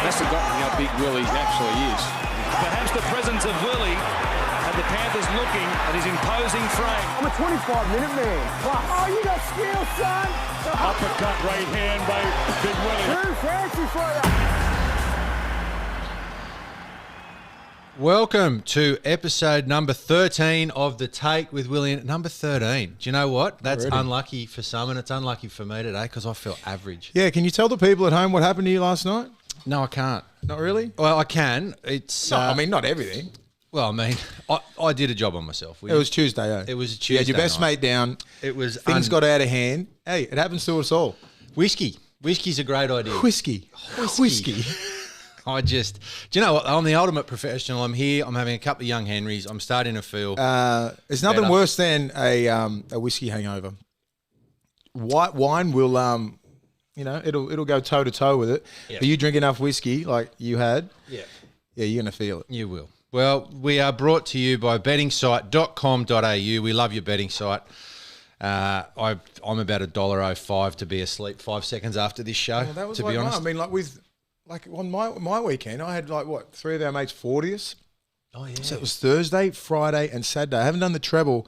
Must have gotten how big Willie actually is. Perhaps the presence of Willie and the Panthers looking at his imposing frame. I'm a 25-minute man. Oh, you got skill, son. Uppercut right hand by Big Willie. Too fancy for you. Welcome to episode number 13 of The Take with Willie Iain. Number 13. Do you know what? That's unlucky for some and it's unlucky for me today because I feel average. Yeah, can you tell the people at home what happened to you last night? No, I can't. Not really? Well, I can. It's. No, I mean, not everything. Well, I mean, I did a job on myself. It was Tuesday, eh? It was a Tuesday. You had your best mate down. It was. Things got out of hand. Hey, it happens to us all. Whiskey. Whiskey's a great idea. Whiskey. Do you know what? I'm the ultimate professional. I'm here. I'm having a couple of young Henrys. I'm starting to feel. There's nothing worse than a whiskey hangover. White wine will, it'll go toe to toe with it. Yeah. But you drink enough whiskey like you had, yeah, you're gonna feel it. You will. Well, we are brought to you by bettingsite.com.au. We love your betting site. I'm about $1.05 to be asleep 5 seconds after this show. Well, that was to be honest, I mean, on my weekend, I had three of our mates 40th. Oh yeah. So it was Thursday, Friday, and Saturday. I haven't done the treble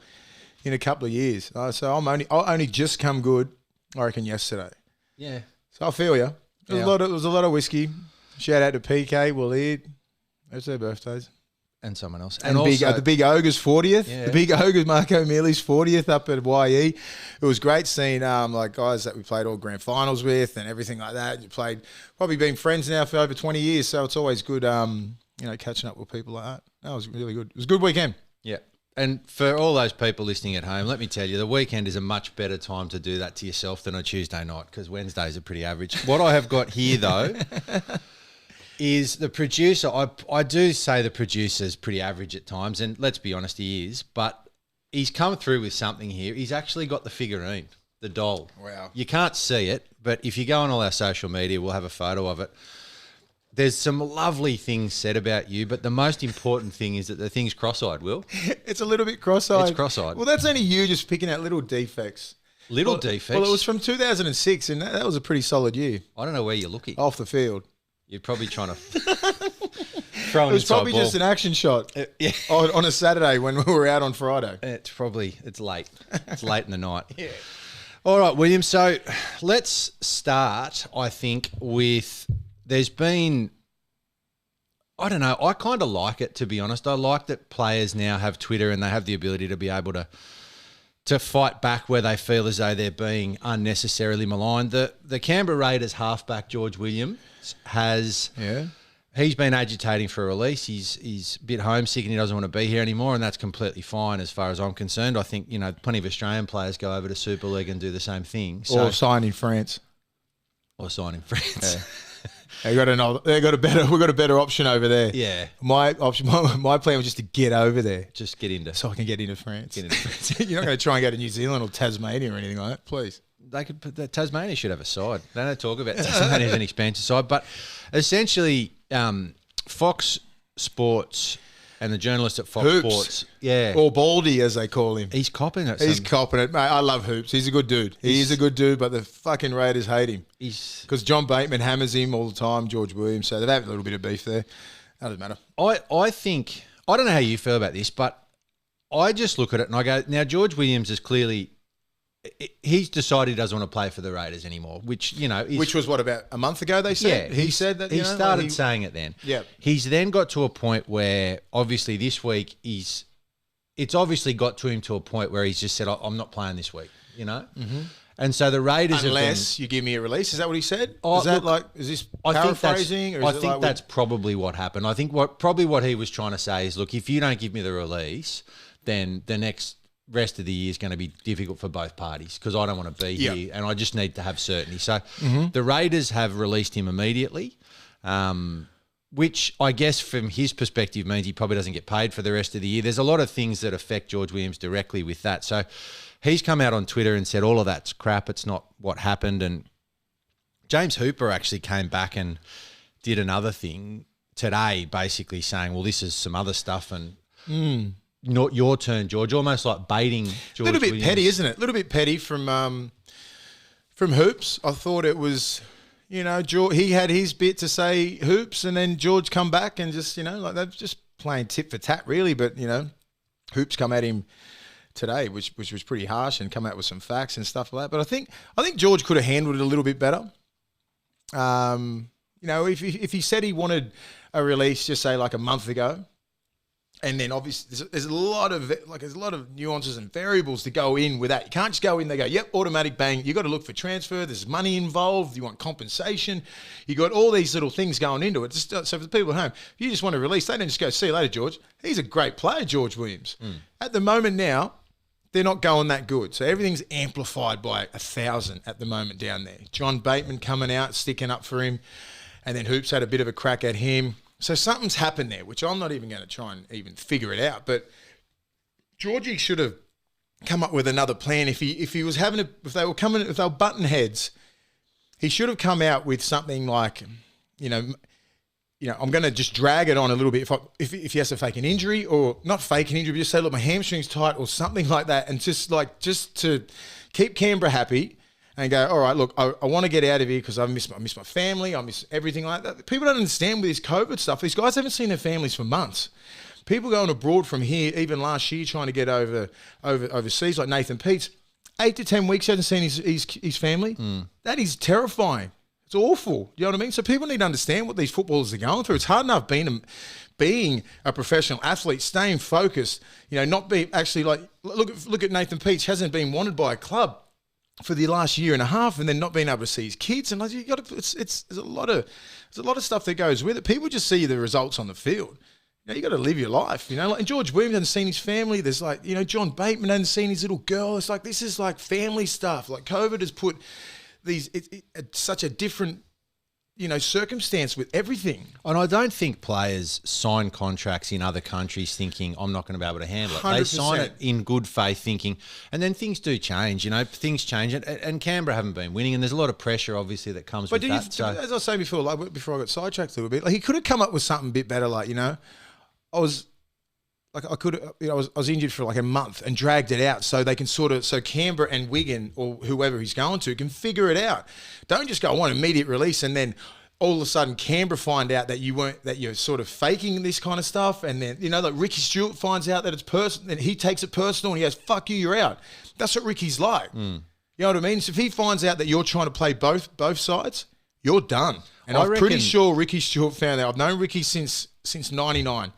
in a couple of years. So I'll only just come good, I reckon, yesterday. Yeah. So I feel you. It was a lot of whiskey. Shout out to PK, Willie. Those are their birthdays. And someone else. And also, the Big Ogre's 40th. Yeah. The Big Ogre's Marco Mealy's 40th up at YE. It was great seeing guys that we played all grand finals with and everything like that. You played, probably been friends now for over 20 years, so it's always good catching up with people like that. That was really good. It was a good weekend. Yeah. And for all those people listening at home, let me tell you, the weekend is a much better time to do that to yourself than a Tuesday night because Wednesdays are pretty average. What I have got here, though, is the producer. I do say the producer's pretty average at times, and let's be honest, he is. But he's come through with something here. He's actually got the figurine, the doll. Wow. You can't see it, but if you go on all our social media, we'll have a photo of it. There's some lovely things said about you, but the most important thing is that the thing's cross-eyed, Will. It's a little bit cross-eyed. It's cross-eyed. Well, that's only you just picking out little defects. Defects? Well, it was from 2006, and that was a pretty solid year. I don't know where you're looking. Off the field. You're probably trying to throw it was probably just an action shot on a Saturday when we were out on Friday. It's late. It's late in the night. Yeah. All right, William. So let's start, I think, with there's been, I don't know, I kind of like it, to be honest. I like that players now have Twitter and they have the ability to be able to fight back where they feel as though they're being unnecessarily maligned. The Canberra Raiders halfback, George Williams, he's been agitating for a release. He's a bit homesick and he doesn't want to be here anymore, and that's completely fine as far as I'm concerned. I think, plenty of Australian players go over to Super League and do the same thing. Or sign in France. Or sign in France. Yeah. We've got a better option over there. Yeah. My plan was just to get over there. Just get into. So I can get into France. You're not going to try and go to New Zealand or Tasmania or anything like that, please. They could put Tasmania should have a side. They don't talk about Tasmania as an expansion side, but essentially, Fox Sports and the journalist at Fox Sports, or Baldy as they call him, he's copping it. He's copping it, mate. I love Hoops. He's a good dude. He's a good dude, but the fucking Raiders hate him. Because John Bateman hammers him all the time. George Williams, so they've had a little bit of beef there. That doesn't matter. I think I don't know how you feel about this, but I just look at it and I go, now George Williams is clearly. He's decided he doesn't want to play for the Raiders anymore, which, which was, about a month ago, they said? Yeah. He said that, he started saying it then. Yeah. He's then got to a point where, obviously, this week, it's obviously got to him to a point where he's just said, I'm not playing this week, Mm-hmm. And so the Raiders Unless you give me a release. Is that what he said? Is this I paraphrasing? think that's probably what happened. I think what he was trying to say is, look, if you don't give me the release, then the next rest of the year is going to be difficult for both parties because I don't want to be here and I just need to have certainty. So the Raiders have released him immediately, which I guess from his perspective means he probably doesn't get paid for the rest of the year. There's a lot of things that affect George Williams directly with that. So he's come out on Twitter and said all of that's crap. It's not what happened. And James Hooper actually came back and did another thing today basically saying, well, this is some other stuff and not your turn, George. Almost like baiting George A little bit Williams. petty, isn't it? A little bit petty from Hoops. I thought it was, You know, George, he had his bit to say Hoops, and then George come back and just, you know, like they're just playing tit for tat, really. But, you know, Hoops come at him today, which was pretty harsh, and come out with some facts and stuff like that. But I think George could have handled it a little bit better. You know, if he said he wanted a release, just say like a month ago, and then obviously there's a lot of nuances and variables to go in with that. You can't just go in. They go, yep, automatic, bang. You got to look for transfer. There's money involved. You want compensation. You got all these little things going into it. So for the people at home, if you just want to release, they don't just go, see you later, George. He's a great player, George Williams. At the moment now, they're not going that good. So everything's amplified by 1,000 at the moment down there. John Bateman coming out, sticking up for him, and then Hoops had a bit of a crack at him. So something's happened there, which I'm not even going to try and even figure it out. But Georgie should have come up with another plan. If they were button heads, he should have come out with something like, you know, I'm going to just drag it on a little bit. If he has to fake an injury, or not fake an injury, but just say, look, my hamstring's tight, or something like that, and just to keep Canberra happy. And go, all right, look, I want to get out of here because I miss my family, I miss everything like that. People don't understand with this COVID stuff. These guys haven't seen their families for months. People going abroad from here, even last year, trying to get overseas, like Nathan Peets, 8 to 10 weeks hasn't seen his family. That is terrifying. It's awful. You know what I mean? So people need to understand what these footballers are going through. It's hard enough being a professional athlete, staying focused. You know, not be actually like look at Nathan Peets, hasn't been wanted by a club for the last year and a half, and then not being able to see his kids, and like, there's a lot of stuff that goes with it. People just see the results on the field. You know, you got to live your life. You know, like, and George Williams hasn't seen his family. There's like, you know, John Bateman hasn't seen his little girl. It's like, this is like family stuff. Like COVID has put such a different, you know, circumstance with everything. And I don't think players sign contracts in other countries thinking, I'm not going to be able to handle it. 100%. They sign it in good faith thinking, and then things do change, you know, things change. And Canberra haven't been winning, and there's a lot of pressure, obviously, that comes with that. So, as I was saying before, like before I got sidetracked a little bit, like he could have come up with something a bit better, like, you know, I was injured for like a month and dragged it out so they can so Canberra and Wigan or whoever he's going to can figure it out. Don't just go, I want immediate release, and then all of a sudden Canberra find out that you're sort of faking this kind of stuff, and then, you know, like Ricky Stewart finds out that it's personal, and he takes it personal and he goes, fuck you, you're out. That's what Ricky's like. You know what I mean? So if he finds out that you're trying to play both sides, you're done. And I'm pretty sure Ricky Stewart found out. I've known Ricky since 99.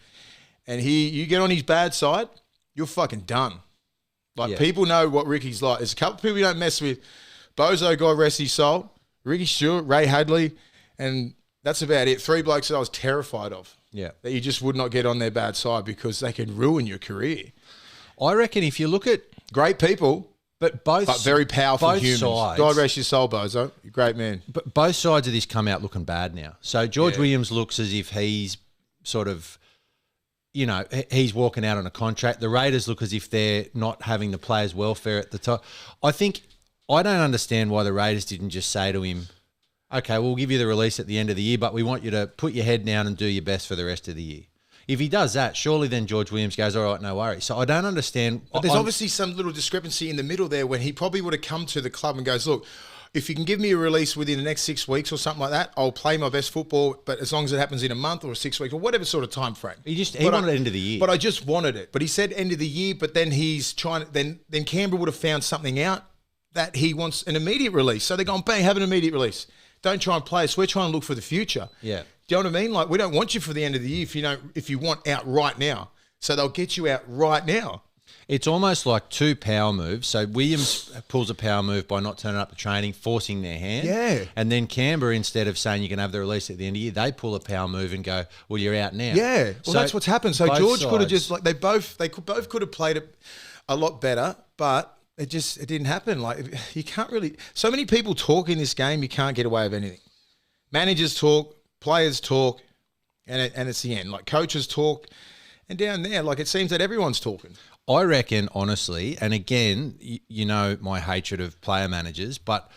And you get on his bad side, you're fucking done. Like, people know what Ricky's like. There's a couple of people you don't mess with. Bozo, God rest his soul. Ricky Stewart, Ray Hadley, and that's about it. 3 blokes that I was terrified of. Yeah. That you just would not get on their bad side because they could ruin your career. I reckon if you look at great people, but very powerful humans. Sides, God rest your soul, Bozo. You're a great man. But both sides of this come out looking bad now. So George Williams looks as if he's sort of, you know, he's walking out on a contract. The Raiders look as if they're not having the players' welfare at the top. I don't understand why the Raiders didn't just say to him, okay, we'll give you the release at the end of the year, but we want you to put your head down and do your best for the rest of the year. If he does that, surely then George Williams goes, all right, no worries. So I don't understand. But there's obviously some little discrepancy in the middle there when he probably would have come to the club and goes, look, if you can give me a release within the next 6 weeks or something like that, I'll play my best football, but as long as it happens in a month or 6 weeks or whatever sort of time frame. He wanted it end of the year. But I just wanted it. But he said end of the year, but then he's trying to, then Canberra would have found something out that he wants an immediate release. So they're going, bang, have an immediate release. Don't try and play us. We're trying to look for the future. Yeah. Do you know what I mean? Like, we don't want you for the end of the year if you want out right now. So they'll get you out right now. It's almost like 2 power moves. So Williams pulls a power move by not turning up to training, forcing their hand. Yeah. And then Canberra, instead of saying you can have the release at the end of the year, they pull a power move and go, well, you're out now. Yeah. Well, that's what's happened. So George could have just, like, they both could have played it a lot better, but it didn't happen. Like, you can't really, so many people talk in this game, you can't get away with anything. Managers talk, players talk, and it's the end. Like, coaches talk, and down there, like, it seems that everyone's talking. I reckon, honestly, and again, you know my hatred of player managers, but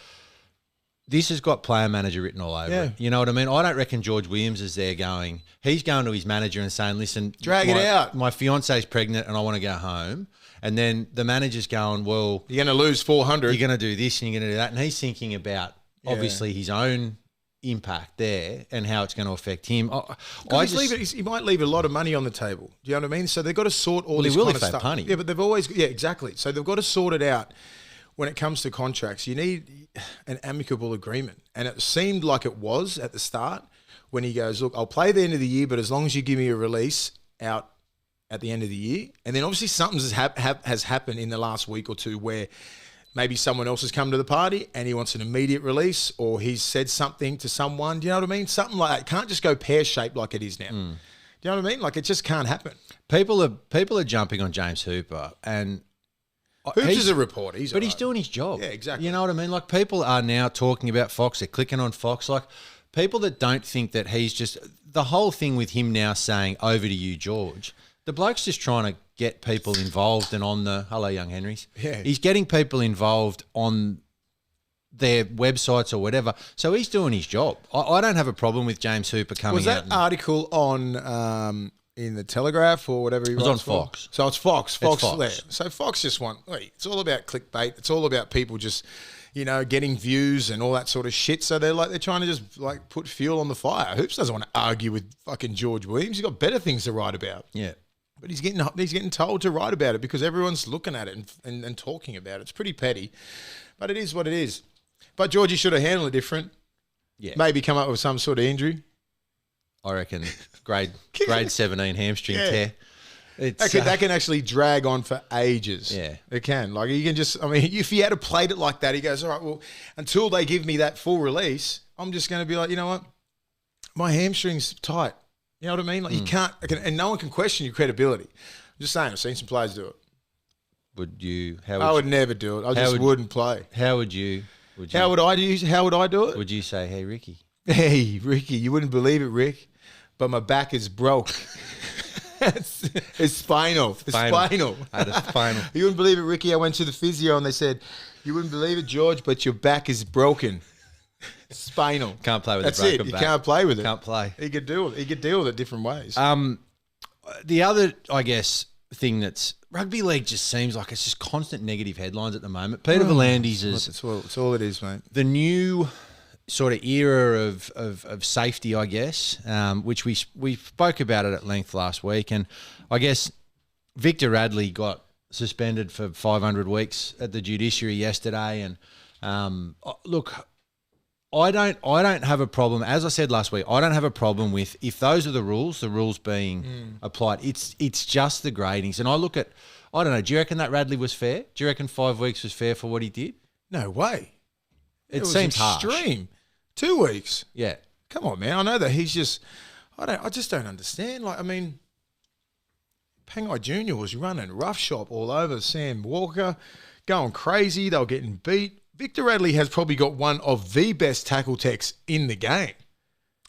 this has got player manager written all over it. You know what I mean? I don't reckon George Williams is there going, he's going to his manager and saying, listen, drag it out. My fiance's pregnant and I want to go home. And then the manager's going, well, you're going to lose 400. You're going to do this and you're going to do that. And he's thinking about, obviously, his own impact there and how it's going to affect him. He might leave a lot of money on the table. Do you know what I mean? So they've got to sort all this kind of stuff. Punny. Yeah, but they've always, exactly. So they've got to sort it out. When it comes to contracts, you need an amicable agreement. And it seemed like it was at the start when he goes, look, I'll play the end of the year, but as long as you give me a release out at the end of the year. And then obviously something has happened in the last week or two where maybe someone else has come to the party and he wants an immediate release, or he's said something to someone. Do you know what I mean? Something like that. It can't just go pear-shaped like it is now. Do you know what I mean? Like, it just can't happen. People are jumping on James Hooper, and Hoops is a reporter, but he's doing his job. Yeah, exactly. You know what I mean? Like, people are now talking about Fox. They're clicking on Fox. Like, people that don't think that he's just the whole thing with him now saying over to you, George. The bloke's just trying to get people involved and on the hello, young Henrys. Yeah, he's getting people involved on their websites or whatever. So he's doing his job. I don't have a problem with James Hooper coming out. Was that article on in the Telegraph or whatever he writes? It was on Fox. So it's Fox. Fox. Fox. So Fox just it's all about clickbait. It's all about people just, getting views and all that sort of shit. So they're trying to just put fuel on the fire. Hoops doesn't want to argue with fucking George Williams. He's got better things to write about. Yeah. But he's getting told to write about it because everyone's looking at it and talking about it. It's pretty petty, but it is what it is. But Georgie should have handled it different. Yeah. Maybe come up with some sort of injury. I reckon grade 17 hamstring tear. That can actually drag on for ages. Yeah. It can. Like, you can just, if he had played it like that, he goes, all right, well, until they give me that full release, I'm just going to be like, you know what? My hamstring's tight. You know what I mean? Like, you can't, and no one can question your credibility. I'm just saying, I've seen some players do it. Would you? I would never do it. I just wouldn't play. How would you? How would I do it? Would you say, hey, Ricky? Hey, Ricky, you wouldn't believe it, Rick, but my back is broke. It's spinal. It's spinal. I had a spinal. You wouldn't believe it, Ricky. I went to the physio and they said, you wouldn't believe it, George, but your back is broken. Spinal. Can't play with That's a broken it. You back. can't play with it. Can't play. He could deal with it. He could deal with it different ways. The other, I guess, thing that's rugby league just seems like it's just constant negative headlines at the moment. Peter V'landys is It's all it is, mate. the new sort of era of safety, I guess, which we spoke about it at length last week. And I guess Victor Radley got suspended for 500 weeks at the judiciary yesterday. And look, I don't have a problem. As I said last week, I don't have a problem with if those are the rules being applied. It's just the gradings. And I look at, I don't know, do you reckon that Radley was fair? Do you reckon 5 weeks was fair for what he did? No way. It seems extreme. 2 weeks. Yeah. Come on, man. I know that he's just. I just don't understand. Like, Pangai Jr. was running roughshod all over Sam Walker, going crazy. They were getting beat. Victor Radley has probably got one of the best tackle techs in the game.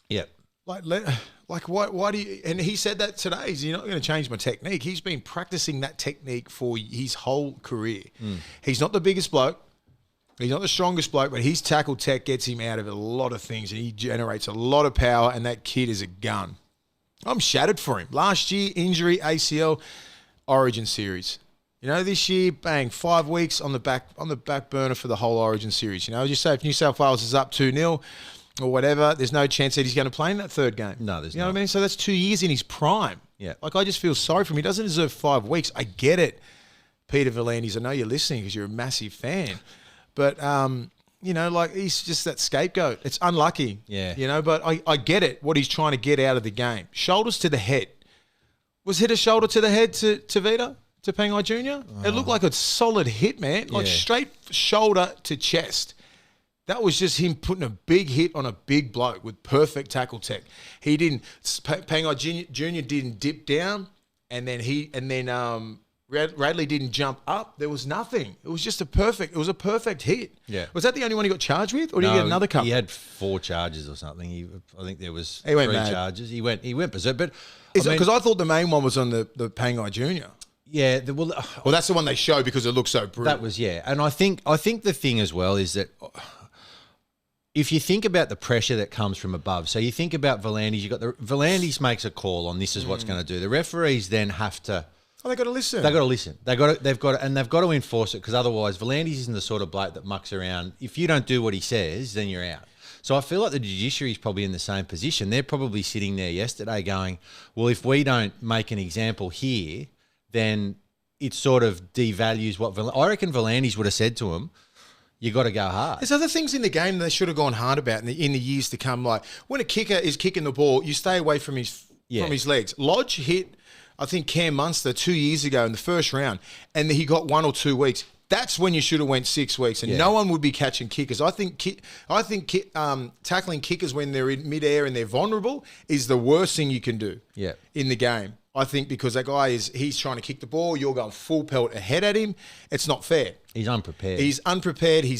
Yeah. Why do you? And he said that today. You're not going to change my technique. He's been practicing that technique for his whole career. He's not the biggest bloke. He's not the strongest bloke, but his tackle tech gets him out of a lot of things, and he generates a lot of power, and that kid is a gun. I'm shattered for him. Last year, injury, ACL, Origin Series. This year, bang, 5 weeks on the back burner for the whole Origin Series. Just say if New South Wales is up 2-0 or whatever, there's no chance that he's going to play in that third game. No, there's not. You know what I mean? So that's 2 years in his prime. Yeah. I just feel sorry for him. He doesn't deserve 5 weeks. I get it, Peter V'landys. I know you're listening because you're a massive fan. But, he's just that scapegoat. It's unlucky. Yeah. But I get it, what he's trying to get out of the game. Shoulders to the head. Was it a shoulder to the head to Vita? To Pangai Jr.? It looked like a solid hit, man. Straight shoulder to chest. That was just him putting a big hit on a big bloke with perfect tackle tech. He didn't. Pangai Jr. didn't dip down, and then Radley didn't jump up. There was nothing. It was just a perfect hit. Yeah. Was that the only one he got charged with, or did he get another couple? He had 4 charges or something. I think there was He went 3 mad. charges. He went berserk. But Because I thought the main one was on the Pangai Jr. Yeah, well, that's the one they show because it looks so brutal. That was, and I think the thing as well is that if you think about the pressure that comes from above, so you think about V'landys, V'landys makes a call on this is what's going to do. The referees then have to. Oh, they got to listen. They've got to listen. They've got to enforce it because otherwise, V'landys isn't the sort of bloke that mucks around. If you don't do what he says, then you're out. So I feel like the judiciary is probably in the same position. They're probably sitting there yesterday going, well, if we don't make an example here, then it sort of devalues what I reckon Volandis would have said to him. You got to go hard. There's other things in the game they should have gone hard about in the years to come. Like when a kicker is kicking the ball, you stay away from his legs. Lodge hit, I think, Cam Munster 2 years ago in the first round, and he got 1 or 2 weeks. That's when you should have went 6 weeks, and no one would be catching kickers. I think tackling kickers when they're in midair and they're vulnerable is the worst thing you can do. In the game. I think because that guy he's trying to kick the ball, you're going full pelt ahead at him. It's not fair. He's unprepared. He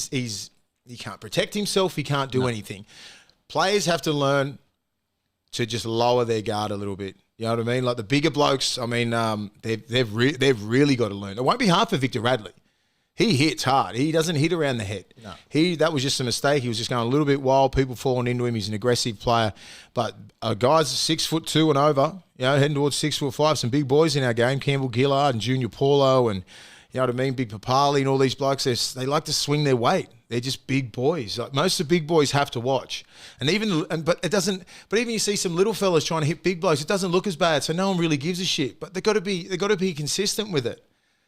can't protect himself. He can't do anything. Players have to learn to just lower their guard a little bit. You know what I mean? Like the bigger blokes. I mean, they've really got to learn. It won't be hard for Victor Radley. He hits hard. He doesn't hit around the head. No. That was just a mistake. He was just going a little bit wild. People falling into him. He's an aggressive player. But guys 6'2" and over, heading towards 6'5", some big boys in our game. Campbell Gillard and Junior Paulo and, you know what I mean, Big Papali and all these blokes. They like to swing their weight. They're just big boys. Like most of the big boys have to watch. But even you see some little fellas trying to hit big blokes, it doesn't look as bad. So no one really gives a shit. But they've got to be consistent with it.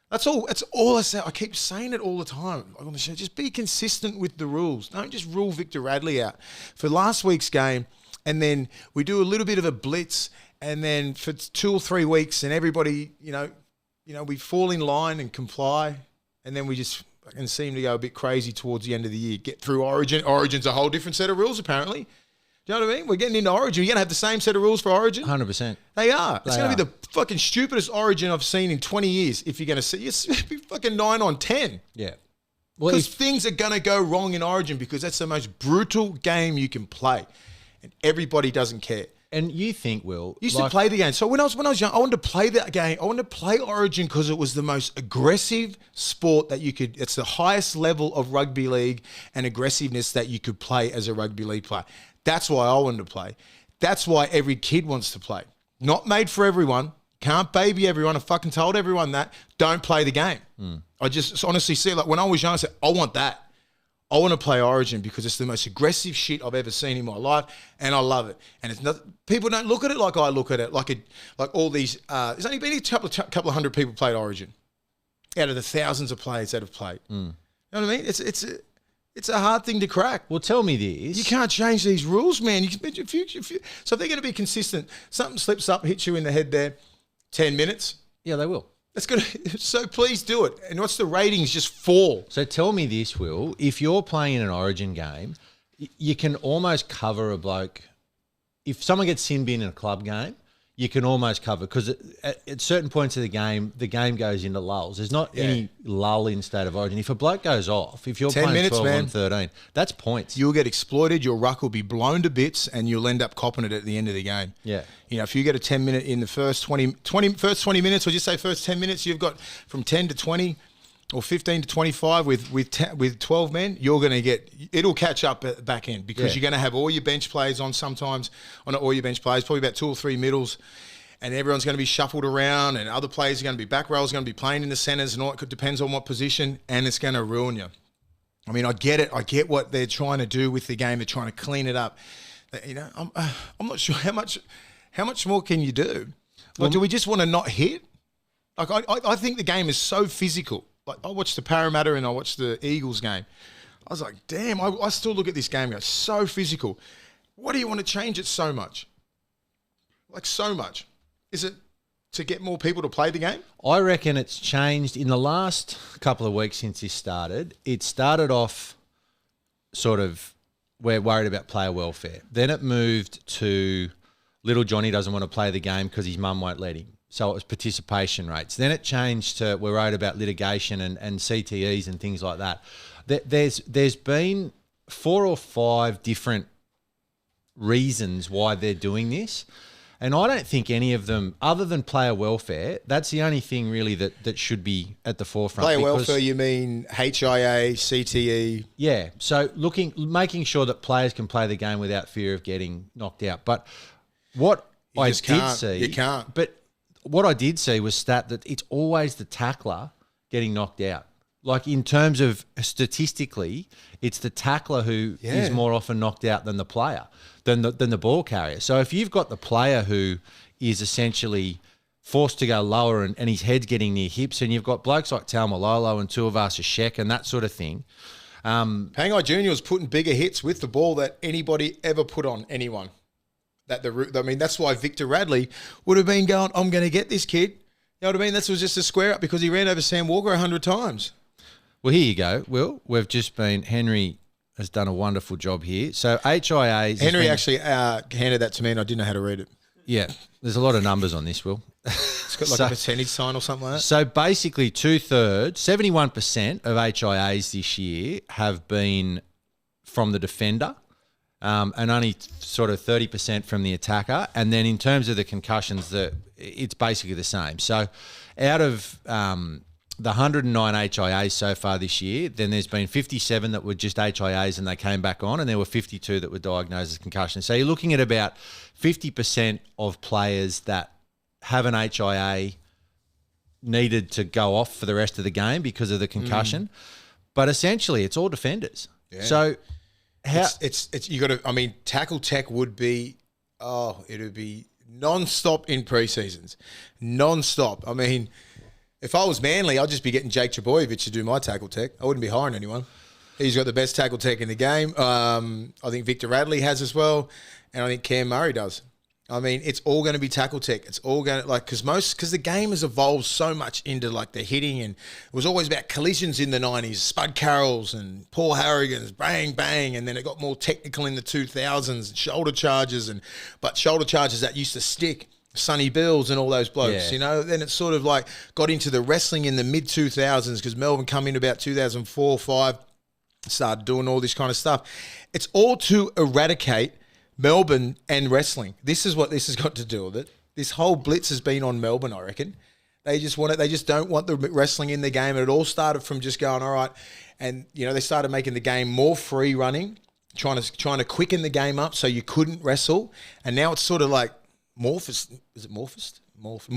That's all I say. I keep saying it all the time on the show. Just be consistent with the rules. Don't just rule Victor Radley out. For last week's game, and then we do a little bit of a blitz, and then for 2 or 3 weeks, and everybody, we fall in line and comply, and then we just fucking seem to go a bit crazy towards the end of the year. Get through Origin. Origin's a whole different set of rules, apparently. Do you know what I mean? We're getting into Origin. You're going to have the same set of rules for Origin? 100%. They are. It's going to be the fucking stupidest Origin I've seen in 20 years if you're going to see. It's be fucking 9 on 10. Yeah. Because things are going to go wrong in Origin because that's the most brutal game you can play. And everybody doesn't care. And you think, Will... You used to play the game. So when I was young, I wanted to play that game. I wanted to play Origin because it was the most aggressive sport that you could... It's the highest level of rugby league and aggressiveness that you could play as a rugby league player. That's why I wanted to play. That's why every kid wants to play. Not made for everyone. Can't baby everyone. I fucking told everyone that. Don't play the game. I just honestly see, like when I was young, I said, I want that. I want to play Origin because it's the most aggressive shit I've ever seen in my life, and I love it. And it's not, people don't look at it like I look at it, like all these. There's only been a couple of hundred people played Origin out of the thousands of players that have played. You know what I mean? It's a hard thing to crack. Well, tell me this. You can't change these rules, man. So if they're going to be consistent, something slips up, hits you in the head there, 10 minutes. Yeah, they will. That's good. So please do it. And watch the ratings just fall. So tell me this, Will. If you're playing in an Origin game, you can almost cover a bloke. If someone gets sin bin in a club game, you can almost cover because at certain points of the game goes into lulls. There's not any lull in State of Origin. If a bloke goes off, if you're 10 playing minutes, 12 man, on 13, that's points. You'll get exploited. Your ruck will be blown to bits, and you'll end up copping it at the end of the game. Yeah. If you get a 10-minute in the first 20 minutes, or just say first 10 minutes, you've got from 10 to 20 or 15 to 25 with 12 men, you're going to get, it'll catch up at the back end because you're going to have all your bench players on sometimes, all your bench players, probably about 2 or 3 middles, and everyone's going to be shuffled around, and other players are going to be back rows, going to be playing in the centres, and all it depends on what position, and it's going to ruin you. I mean, I get it. I get what they're trying to do with the game. They're trying to clean it up. I'm not sure how much more can you do. Like, do we just want to not hit? Like, I think the game is so physical. Like, I watched the Parramatta and I watched the Eagles game. I was like, damn, I still look at this game and go, so physical. Why do you want to change it so much? Like, so much. Is it to get more people to play the game? I reckon it's changed in the last couple of weeks since this started. It started off sort of, we're worried about player welfare. Then it moved to little Johnny doesn't want to play the game because his mum won't let him. So it was participation rates. Then it changed to we're worried about litigation and CTEs and things like that. There's been 4 or 5 different reasons why they're doing this. And I don't think any of them, other than player welfare, that's the only thing really that should be at the forefront. Player welfare, you mean HIA, CTE? Yeah. So making sure that players can play the game without fear of getting knocked out. But what You I just did can't. see, You can't. But what I did see was that it's always the tackler getting knocked out. like in terms of statistically, it's the tackler who is more often knocked out than the player, than the ball carrier. So if you've got the player who is essentially forced to go lower and his head's getting near hips, and you've got blokes like Taumalolo and Tuivasa-Sheck and that sort of thing. Pangai Jr. was putting bigger hits with the ball that anybody ever put on anyone. That's why Victor Radley would have been going, I'm going to get this kid. You know what I mean? That was just a square up because he ran over Sam Walker 100 times. Well, here you go, Will. We've just been, Henry has done a wonderful job here. So HIAs. Henry actually handed that to me and I didn't know how to read it. Yeah, there's a lot of numbers on this, Will. It's got like a percentage sign or something like that. So basically 2/3, 71% of HIAs this year have been from the defender, and only sort of 30% from the attacker. And then in terms of the concussions, it's basically the same. So out of the 109 HIAs so far this year, then there's been 57 that were just HIAs and they came back on, and there were 52 that were diagnosed as concussions. So you're looking at about 50% of players that have an HIA needed to go off for the rest of the game because of the concussion. But essentially, it's all defenders. Yeah. So it's you got to. I mean, tackle tech would be it would be non-stop in pre-seasons, non-stop. I mean, if I was Manly, I'd just be getting Jake Trbojevic to do my tackle tech. I wouldn't be hiring anyone. He's got the best tackle tech in the game. I think Victor Radley has as well, and I think Cam Murray does. I mean, it's all going to be tackle tech. It's all going to, because the game has evolved so much into like the hitting, and it was always about collisions in the 90s, Spud Carrolls and Paul Harrigan's, bang, bang, and then it got more technical in the 2000s, and shoulder charges, but shoulder charges that used to stick, Sonny Bills and all those blokes, you know. Then it sort of like got into the wrestling in the mid-2000s because Melbourne come in about 2004, 5, started doing all this kind of stuff. It's all to eradicate Melbourne and wrestling. This is what this has got to do with it. This whole blitz has been on Melbourne, I reckon. They just want it. They just don't want the wrestling in the game. And it all started from just going, all right. And, you know, they started making the game more free running, trying to quicken the game up so you couldn't wrestle. And now it's sort of like morphous. Is it morphous? Morphed.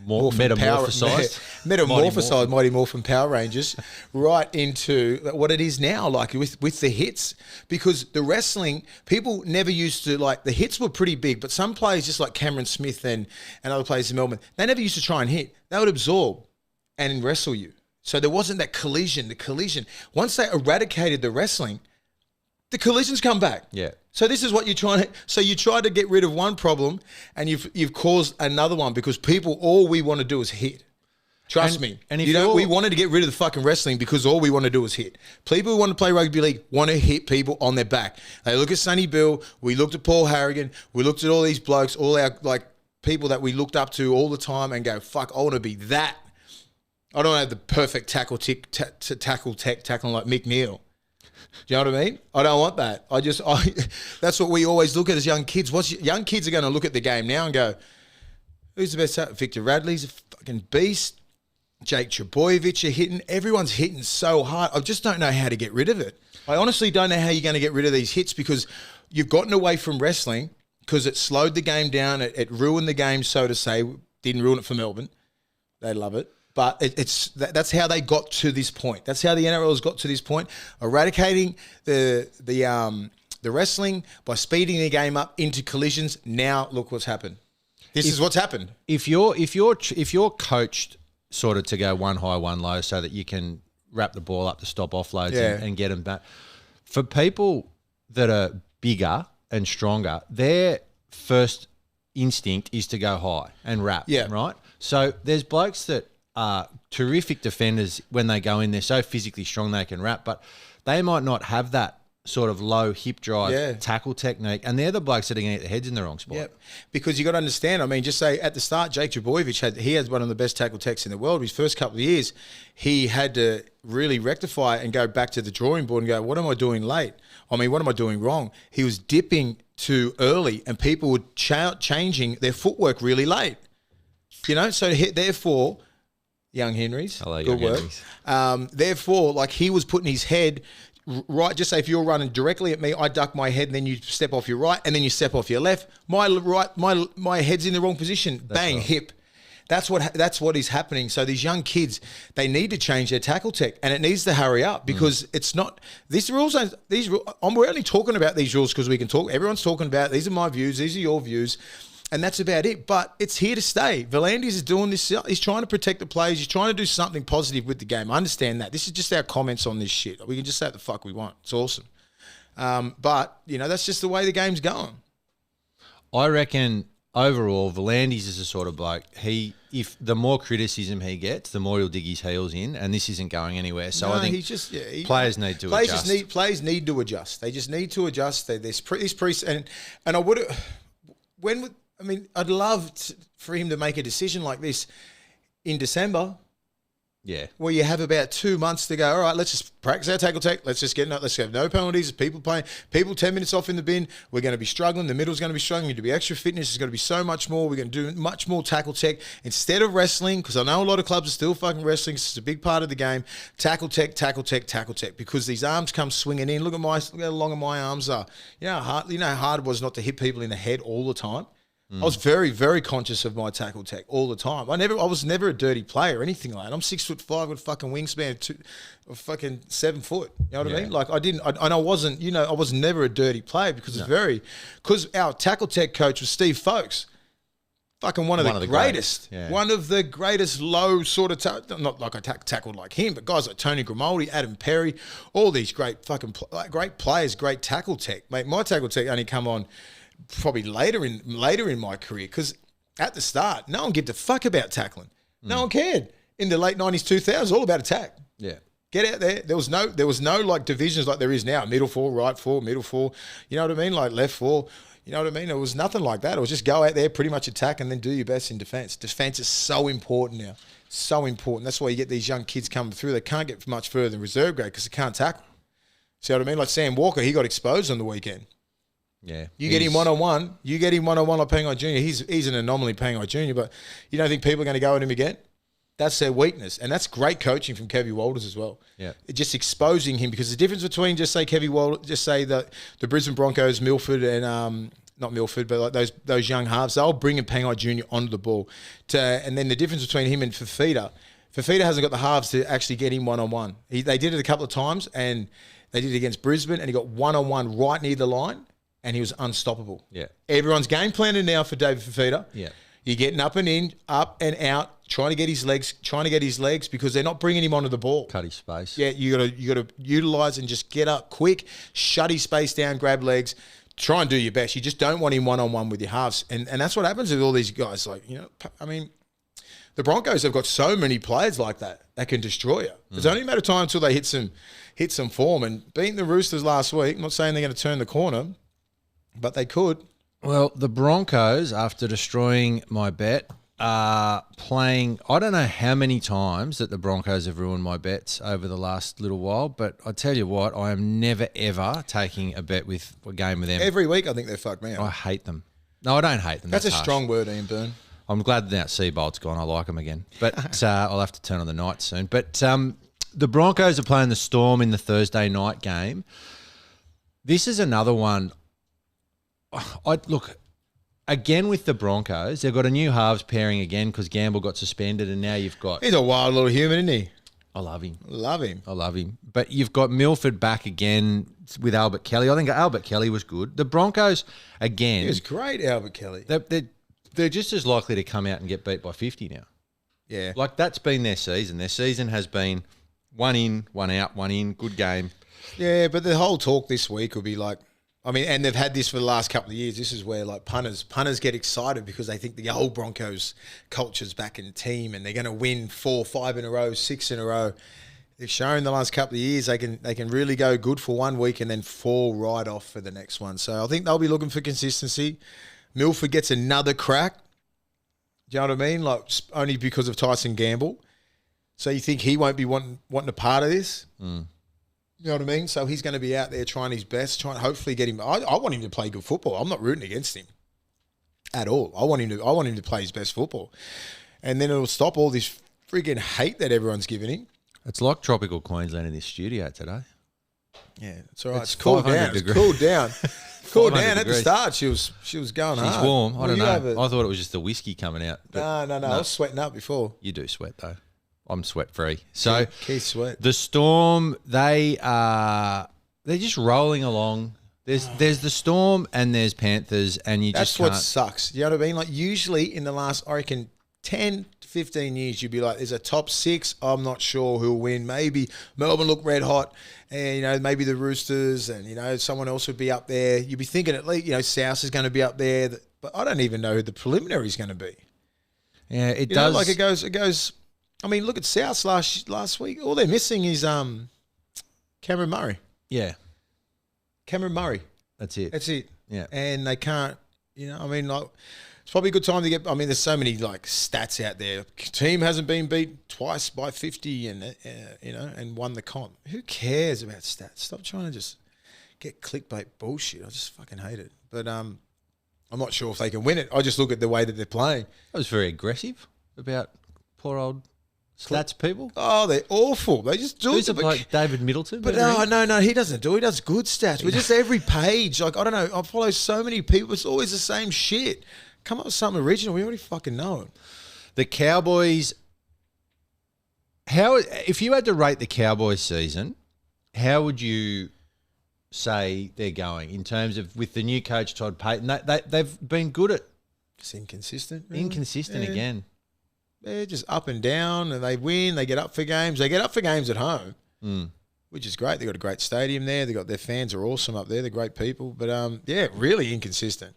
Metamorphosized Mighty Morphin Power Rangers right into what it is now, like with the hits. Because the wrestling, people never used to, like, the hits were pretty big, but some players, just like Cameron Smith and other players in Melbourne, they never used to try and hit. They would absorb and wrestle you. So there wasn't that collision. Once they eradicated the wrestling, the collisions come back. Yeah. So this is what you're trying to. So you try to get rid of one problem, and you've caused another one because people, all we want to do is hit. Trust me. And we wanted to get rid of the fucking wrestling because all we want to do is hit. People who want to play rugby league want to hit people on their back. They look at Sonny Bill. We looked at Paul Harrigan. We looked at all these blokes, all our like people that we looked up to all the time, and go, fuck, I want to be that. I don't have the perfect tackle like Mick Neal. Do you know what I mean? I don't want that. That's what we always look at as young kids. Young kids are going to look at the game now and go, who's the best? Victor Radley's a fucking beast. Jake Trbojevic are hitting. Everyone's hitting so hard. I just don't know how to get rid of it. I honestly don't know how you're going to get rid of these hits because you've gotten away from wrestling because it slowed the game down. It ruined the game, so to say. Didn't ruin it for Melbourne. They love it. But that's how they got to this point. That's how the NRL has got to this point, eradicating the wrestling by speeding the game up into collisions. Now look what's happened. This is what's happened. If you're coached sort of to go one high, one low, so that you can wrap the ball up to stop offloads and get them back. For people that are bigger and stronger, their first instinct is to go high and wrap. Yeah. Right. So there's blokes that are terrific defenders when they go in. They're so physically strong they can wrap, but they might not have that sort of low hip drive tackle technique, and they're the blokes that are going to get their heads in the wrong spot. Yep. Because you got to understand, I mean, just say at the start, Jake Trbojevic had one of the best tackle techs in the world. His first couple of years, he had to really rectify and go back to the drawing board and go, what am I doing late? I mean, what am I doing wrong? He was dipping too early, and people were changing their footwork really late. You know, so therefore, young Henrys, hello, good young work. Henrys. Therefore, like he was putting his head right. Just say if you're running directly at me, I duck my head, and then you step off your right, and then you step off your left. My head's in the wrong position. Bang, right. hip. That's what is happening. So these young kids, they need to change their tackle tech, and it needs to hurry up because it's not these rules. We're only talking about these rules because we can talk. Everyone's talking about these are my views, these are your views, and that's about it. But it's here to stay. Volandis is doing this. He's trying to protect the players. He's trying to do something positive with the game. I understand that. This is just our comments on this shit. We can just say what the fuck we want. It's awesome. But that's just the way the game's going. I reckon overall, Volandis is a sort of bloke. If the more criticism he gets, the more he'll dig his heels in, and this isn't going anywhere. So I think players need to adjust. Players need to adjust. They just need to adjust. And I would I'd love for him to make a decision like this in December. Yeah. Where you have about 2 months to go, all right, let's just practice our tackle tech. Let's have no penalties. People 10 minutes off in the bin. We're going to be struggling. The middle's going to be struggling. We're going to be extra fitness. There's going to be so much more. We're going to do much more tackle tech. Instead of wrestling, because I know a lot of clubs are still fucking wrestling. It's a big part of the game. Tackle tech. Because these arms come swinging in. Look how long my arms are. You know how hard it was not to hit people in the head all the time. I was very, very conscious of my tackle tech all the time. I was never a dirty player or anything like that. I'm 6'5" with fucking wingspan, fucking 7 foot. You know what I mean? Like I wasn't, I was never a dirty player because because our tackle tech coach was Steve Folkes. Fucking one of the greatest. One of the greatest low sort of, not like I tackled like him, but guys like Tony Grimaldi, Adam Perry, all these great fucking great players, great tackle tech. Mate, my tackle tech only come on probably later in my career, because at the start, no one gave a fuck about tackling. No one cared. In the late 90s, 2000s, all about attack. Yeah. Get out there. There was no like divisions like there is now. Middle four, right four, middle four. You know what I mean? Like left four. You know what I mean? It was nothing like that. It was just go out there, pretty much attack, and then do your best in defense. Defense is so important now. So important. That's why you get these young kids coming through. They can't get much further than reserve grade because they can't tackle. See what I mean? Like Sam Walker, he got exposed on the weekend. Yeah. You get him one-on-one like Pangai Jr. He's an anomaly, Pangai Jr., but you don't think people are going to go at him again? That's their weakness. And that's great coaching from Kevy Walters as well. Yeah. Just exposing him, because the difference between just say Kevy Walters, just say the Brisbane Broncos, Milford and not Milford, but like those young halves, they'll bring in Pangai Jr. onto the ball. And then the difference between him and Fafita hasn't got the halves to actually get him one-on-one. They did it a couple of times, and they did it against Brisbane, and he got one-on-one right near the line. And he was unstoppable. Yeah. Everyone's game planning now for David Fafita. Yeah. You're getting up and in, up and out, trying to get his legs because they're not bringing him onto the ball. Cut his space. Yeah, you got to utilize and just get up quick, shut his space down, grab legs, try and do your best. You just don't want him one-on-one with your halves. And that's what happens with all these guys. Like, I mean, the Broncos have got so many players like that can destroy you. It's only a matter of time until they hit some form. And beating the Roosters last week, I'm not saying they're going to turn the corner, but they could. Well, the Broncos, after destroying my bet, are playing. I don't know how many times that the Broncos have ruined my bets over the last little while, but I tell you what, I am never, ever taking a bet with a game with them. Every week, I think they fuck me up. I hate them. No, I don't hate them. That's a harsh. strong word, Ian Byrne. I'm glad that Seabold's gone. I like him again. But I'll have to turn on the night soon. But the Broncos are playing the Storm in the Thursday night game. This is another one. Look, again with the Broncos, they've got a new halves pairing again because Gamble got suspended, and now you've got... He's a wild little human, isn't he? I love him. I love him. But you've got Milford back again with Albert Kelly. I think Albert Kelly was good. The Broncos, again... He was great, Albert Kelly. They're just as likely to come out and get beat by 50 now. Yeah. Like, that's been their season. Their season has been one in, one out, one in, good game. Yeah, but the whole talk this week will be like... I mean, and they've had this for the last couple of years. This is where like punters get excited because they think the old Broncos culture's back in the team and they're going to win 4, 5 in a row, 6 in a row. They've shown the last couple of years they can really go good for 1 week and then fall right off for the next one. So I think they'll be looking for consistency. Milford gets another crack. Do you know what I mean? Like only because of Tyson Gamble. So you think he won't be wanting a part of this? Mm. You know what I mean? So he's going to be out there trying his best, trying to hopefully get him. I want him to play good football. I'm not rooting against him at all. I want him to play his best football, and then it'll stop all this freaking hate that everyone's giving him. It's like tropical Queensland in this studio today. Yeah, it's all right. It's It's cooled 500 down. It's degrees. cooled down. Cooled 500 down at the degrees. start. She was going hard. She's warm. I Well, don't you have know. I thought it was just the whiskey coming out. but No. I was sweating up before. You do sweat though. I'm sweat free. So Keith sweat. the Storm, they're just rolling along. There's the Storm and there's Panthers, and you That's just what can't. sucks. You know what I mean? Like usually in the last, I reckon, 10 to 15 years, you'd be like, there's a top 6. I'm not sure who'll win. Maybe Melbourne look red hot, and maybe the Roosters, and someone else would be up there. You'd be thinking at least, South is going to be up there, but I don't even know who the preliminary is going to be. Yeah, it You does. know, like it goes. I mean, look at South last week. All they're missing is Cameron Murray. Yeah, Cameron Murray. that's it. That's it. Yeah. And they can't, it's probably a good time to get, there's so many stats out there. Team hasn't been beat twice by 50 and won the comp. Who cares about stats? Stop trying to just get clickbait bullshit. I just fucking hate it. But I'm not sure if they can win it. I just look at the way that they're playing. That was very aggressive about poor old stats people. Oh, they're awful. They just do Who's it. it like David Middleton? But no, he doesn't do it. He does good stats. But just every page, I don't know. I follow so many people. It's always the same shit. Come up with something original. We already fucking know it. The Cowboys. If you had to rate the Cowboys season, how would you say they're going in terms of with the new coach Todd Payton? They've been good at It's inconsistent. Really. inconsistent Yeah. again. They're just up and down, and they win. They get up for games. They get up for games at home, which is great. They got a great stadium there. They got their fans are awesome up there. They're great people. But really inconsistent.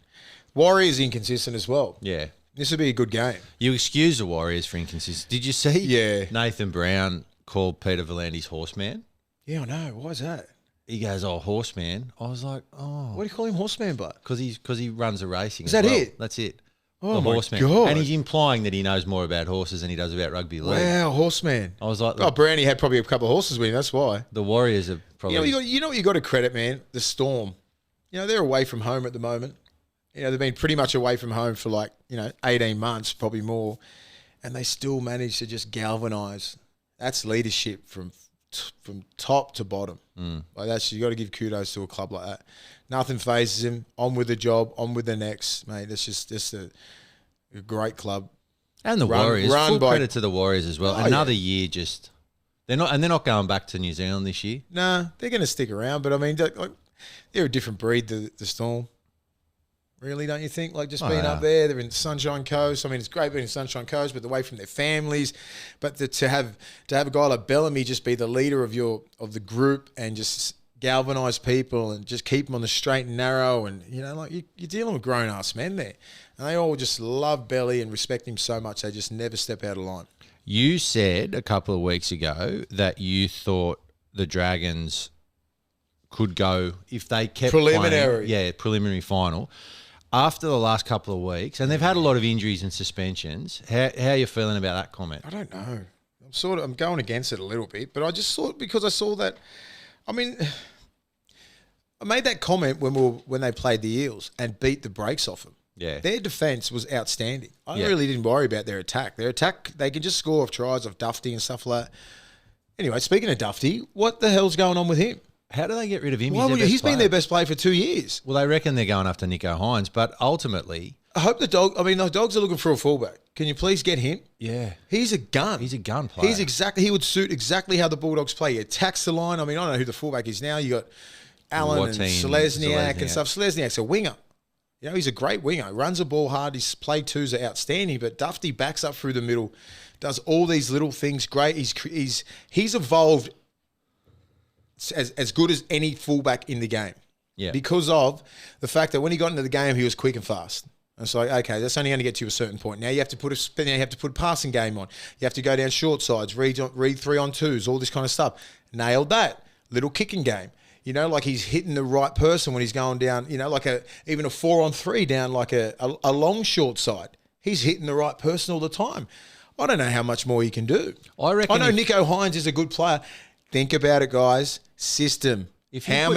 Warriors inconsistent as well. Yeah. This would be a good game. You excuse the Warriors for inconsistency. Did you see? Yeah. Nathan Brown called Peter Volandi's horseman. Yeah, I know. Why is that? He goes, "Oh, horseman." I was like, What do you call him, horseman? But because he runs a racing. Is as that well. it? That's it. Oh the my horseman. God. And he's implying that he knows more about horses than he does about rugby league. wow, horseman. I was like, Oh, Brownie had probably a couple of horses with him. That's why. the Warriors are probably. You know what you got to credit, man? The Storm. They're away from home at the moment. They've been pretty much away from home for 18 months, probably more, and they still manage to just galvanise. That's leadership from top to bottom. Like that's you got to give kudos to a club like that. Nothing phases him. On with the job. On with the next, mate. That's just a great club. And the Warriors. Full credit to the Warriors as well. Another year just they're not going back to New Zealand this year. Nah, they're going to stick around. But I mean, they're a different breed. The Storm. Really, don't you think? Just being up there, they're in Sunshine Coast. I mean, it's great being in Sunshine Coast, but away from their families. But to have a guy like Bellamy just be the leader of the group and just galvanise people and just keep them on the straight and narrow, and you're dealing with grown ass men there, and they all just love Belly and respect him so much they just never step out of line. You said a couple of weeks ago that you thought the Dragons could go if they kept Preliminary. playing, preliminary final. After the last couple of weeks, and they've had a lot of injuries and suspensions, how are you feeling about that comment? I don't know. I'm going against it a little bit, but I just thought because I saw that. I mean, I made that comment when they played the Eels and beat the brakes off them. Yeah. Their defence was outstanding. I really didn't worry about their attack. Their attack, they can just score off tries of Dufty and stuff like that. Anyway, speaking of Dufty, what the hell's going on with him? How do they get rid of him? He's been their best player for 2 years. Well, they reckon they're going after Nico Hines, but ultimately... I hope the Dogs are looking for a fullback. Can you please get him? Yeah. He's a gun. He's a gun player. He would suit exactly how the Bulldogs play. He attacks the line. I mean, I don't know who the fullback is now. You got Allen and Selesniak and stuff. Selesniak's a winger. He's a great winger. Runs the ball hard. His play twos are outstanding, but Dufty backs up through the middle, does all these little things great. He's evolved as good as any fullback in the game. Yeah. Because of the fact that when he got into the game, he was quick and fast. And it's like, okay, that's only going to get to a certain point. Now you have to put a passing game on. You have to go down short sides, read 3-on-2s, all this kind of stuff. Nailed that. Little kicking game. He's hitting the right person when he's going down, even a 4-on-3 down like a long short side. He's hitting the right person all the time. I don't know how much more he can do. I know Nico Hines is a good player. Think about it, guys. System. How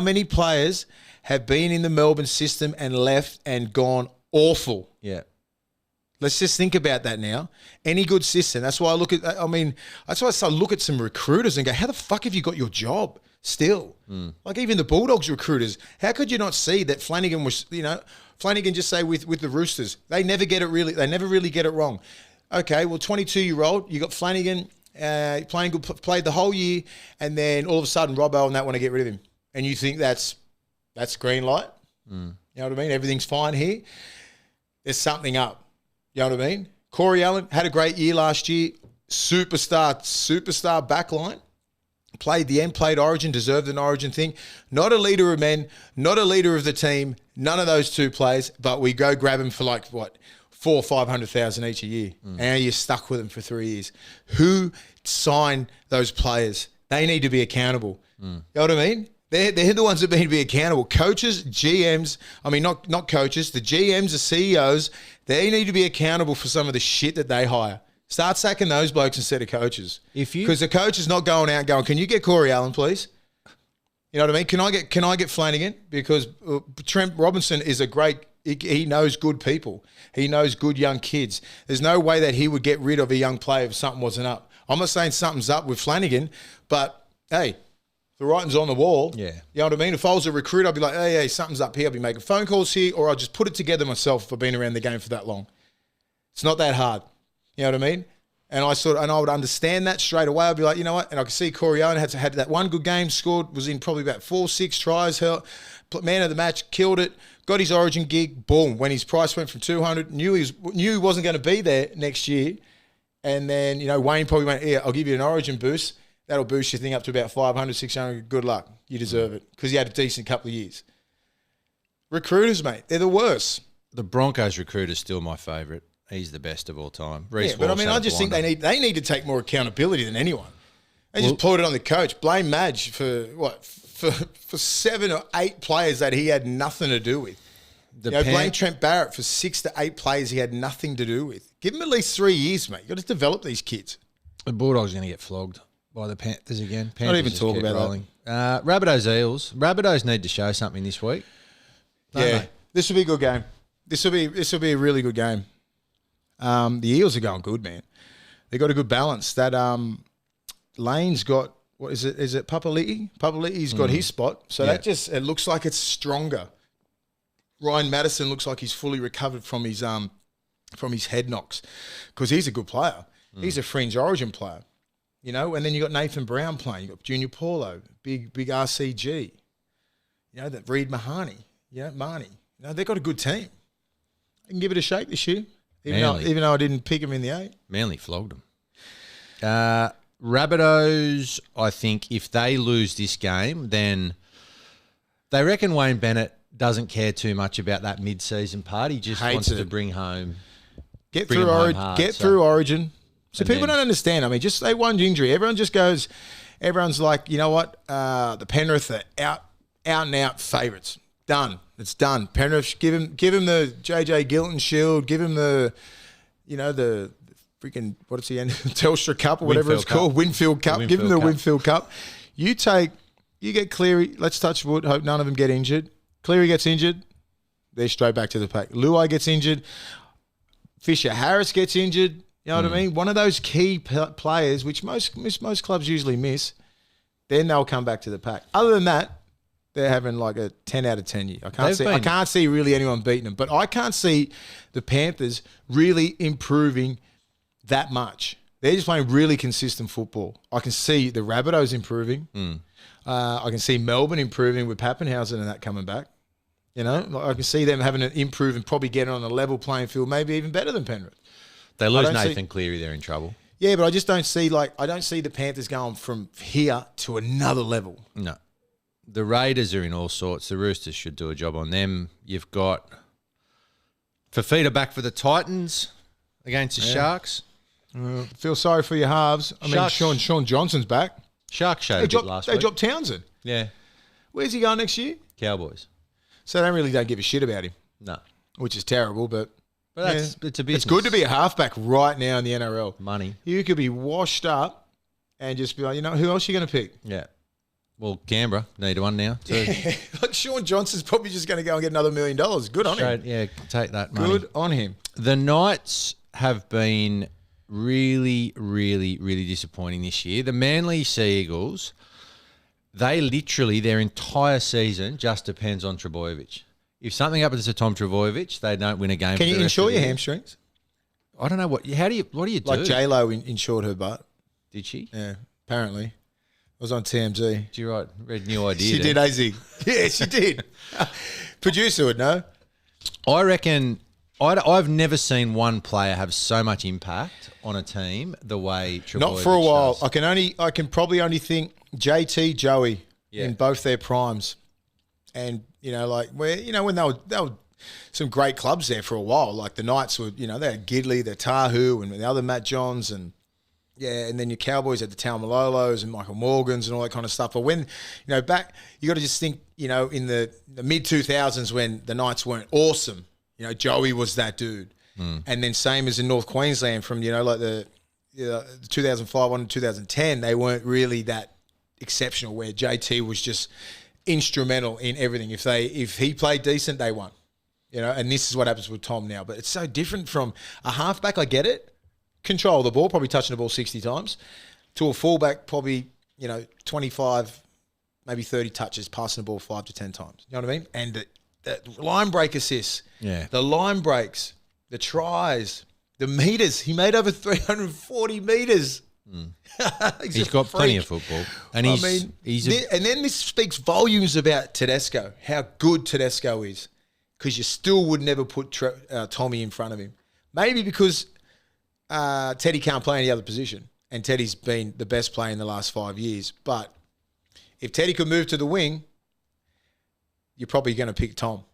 many players have been in the Melbourne system and left and gone awful? Yeah. Let's just think about that now. Any good system. That's why I look at some recruiters and go, how the fuck have you got your job? still. Like even the Bulldogs recruiters, how could you not see that Flanagan was, Flanagan just say with the Roosters, they never really get it wrong. Okay, well, 22-year-old, you got Flanagan playing good, played the whole year, and then all of a sudden Robbo and that want to get rid of him. And you think that's green light? You know what I mean? Everything's fine here. There's something up. You know what I mean? Corey Allen had a great year last year. Superstar backline. Played the end, played Origin, deserved an Origin thing. Not a leader of men, not a leader of the team, none of those two players, but we go grab him for like, what, 400,000 or 500,000 each a year. And now you're stuck with them for 3 years. Who signed those players? They need to be accountable. You know what I mean? They're the ones that need to be accountable. Coaches, GMs, not coaches, the GMs, the CEOs, they need to be accountable for some of the shit that they hire. Start sacking those blokes instead of coaches. Because the coach is not going out going, can you get Corey Allen, please? You know what I mean? Can I get Flanagan? Because Trent Robinson is a great, he knows good people. He knows good young kids. There's no way that he would get rid of a young player if something wasn't up. I'm not saying something's up with Flanagan, but hey, the writing's on the wall. Yeah. You know what I mean? If I was a recruiter, I'd be like, hey, something's up here. I'll be making phone calls here, or I'll just put it together myself if I've been around the game for that long. It's not that hard. You know what I mean? And I would understand that straight away. I'd be like, you know what? And I could see Corey Owen had that one good game, scored, was in probably about 4-6 tries, man of the match, killed it, got his Origin gig, boom. When his price went from 200, knew he wasn't going to be there next year. And then, Wayne probably went, yeah, I'll give you an Origin boost. That'll boost your thing up to about 500, 600. Good luck. You deserve it. Because he had a decent couple of years. Recruiters, mate, they're the worst. The Broncos recruiter's still my favourite. He's the best of all time. Yeah, but I just think they need to take more accountability than anyone. They just put it on the coach. Blame Madge for 7 or 8 players that he had nothing to do with. Blame Trent Barrett for 6 to 8 players he had nothing to do with. Give him at least 3 years, mate. You've got to develop these kids. The Bulldogs are going to get flogged by the Panthers again. Panthers not even talk about rolling. That. Rabbitohs Eels. Rabbitohs need to show something this week. This will be a good game. This will be a really good game. The Eels are going good, man. They got a good balance. That Lane's got, what is it? Is it Papali'i? Papali'i's got his spot. So it looks like it's stronger. Ryan Madison looks like he's fully recovered from his head knocks because he's a good player. He's a fringe Origin player, And then you got Nathan Brown playing. You got Junior Paulo, big RCG. That Reed Mahoney. Marnie. They've got a good team. They can give it a shake this year. Even though I didn't pick him in the 8. Manly flogged him. Rabbitohs, I think if they lose this game, then they reckon Wayne Bennett doesn't care too much about that mid-season part. He just wants to bring home. Get through Origin. So people don't understand. Just say one injury. Everyone's like, you know what? The Penrith are out and out favourites. Done. It's done. Penrith, give him the JJ Gilton Shield. Give him the freaking, what's the end? Telstra Cup or whatever it's called. Winfield Cup. Give him the Winfield Cup. You get Cleary. Let's touch wood. Hope none of them get injured. Cleary gets injured. They're straight back to the pack. Luai gets injured. Fisher Harris gets injured. You know what I mean? One of those key players, which most clubs usually miss, then they'll come back to the pack. Other than that, they're having like a 10 out of 10 year. I can't see really anyone beating them, but I can't see the Panthers really improving that much. They're just playing really consistent football. I can see the Rabbitohs improving. I can see Melbourne improving with Pappenhausen and that coming back. I can see them having an improve and probably getting on a level playing field, maybe even better than Penrith. They lose Nathan Cleary, they're in trouble. Yeah, but I just don't see the Panthers going from here to another level. No. The Raiders are in all sorts. The Roosters should do a job on them. You've got Fafita back for the Titans against the Sharks. Feel sorry for your halves. Sean Johnson's back. Sharks showed a bit last week. They dropped Townsend. Yeah. Where's he going next year? Cowboys. So they don't give a shit about him. No. Which is terrible, but it's a business. It's good to be a halfback right now in the NRL. Money. You could be washed up and just be like, who else are you going to pick? Yeah. Well, Canberra need one now too. Like Sean Johnson's probably just going to go and get another $1 million. Good on him. Yeah, take that money. Good on him. The Knights have been really, really, really disappointing this year. The Manly Sea Eagles, they literally, their entire season just depends on Trbojevic. If something happens to Tom Trbojevic, they don't win a game. Can for you the rest insure of the your year. hamstrings? I don't know what do you do? Like J-Lo insured her butt. Did she? Yeah, apparently. It was on TMZ. Did you write? Read new idea. She did, AZ. Yeah, she did. Producer would know. I reckon I've never seen one player have so much impact on a team the way Trbojevic Not for a while. does. I can probably only think JT, Joey in both their primes. And, when they were some great clubs there for a while. Like the Knights were, they had Gidley, the Tahu, and the other Matt Johns, and then your Cowboys had the Taumalolos and Michael Morgans and all that kind of stuff. But when, back, you got to just think, in the mid-2000s when the Knights weren't awesome, Joey was that dude. And then same as in North Queensland from, the 2005 on to 2010, they weren't really that exceptional where JT was just instrumental in everything. If he played decent, they won. And this is what happens with Tom now. But it's so different from a halfback, I get it. Control the ball, probably touching the ball 60 times, to a fullback, probably, 25, maybe 30 touches, passing the ball 5 to 10 times. You know what I mean? And the line break assists, the line breaks, the tries, the meters. He made over 340 meters. He's got plenty of football. And and then this speaks volumes about Tedesco, how good Tedesco is. Because you still would never put Tommy in front of him. Maybe because Teddy can't play any other position, and Teddy's been the best player in the last 5 years. But if Teddy could move to the wing, you're probably going to pick Tom.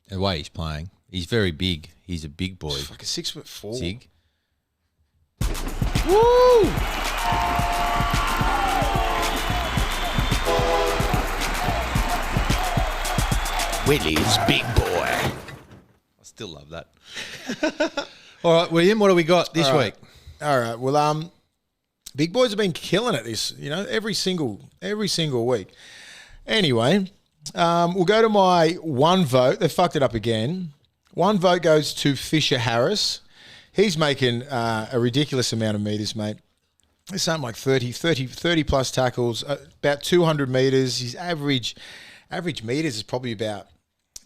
The way he's playing, he's very big. He's a big boy. He's like a 6'4". Zig. Woo! Willie's big boy. I still love that. All right, William, what do we got this week? All right. Well, big boys have been killing it this, every single week. Anyway, we'll go to my one vote. They fucked it up again. One vote goes to Fisher Harris. He's making a ridiculous amount of meters, mate. It's something like 30 plus tackles, about 200 meters. His average meters is probably about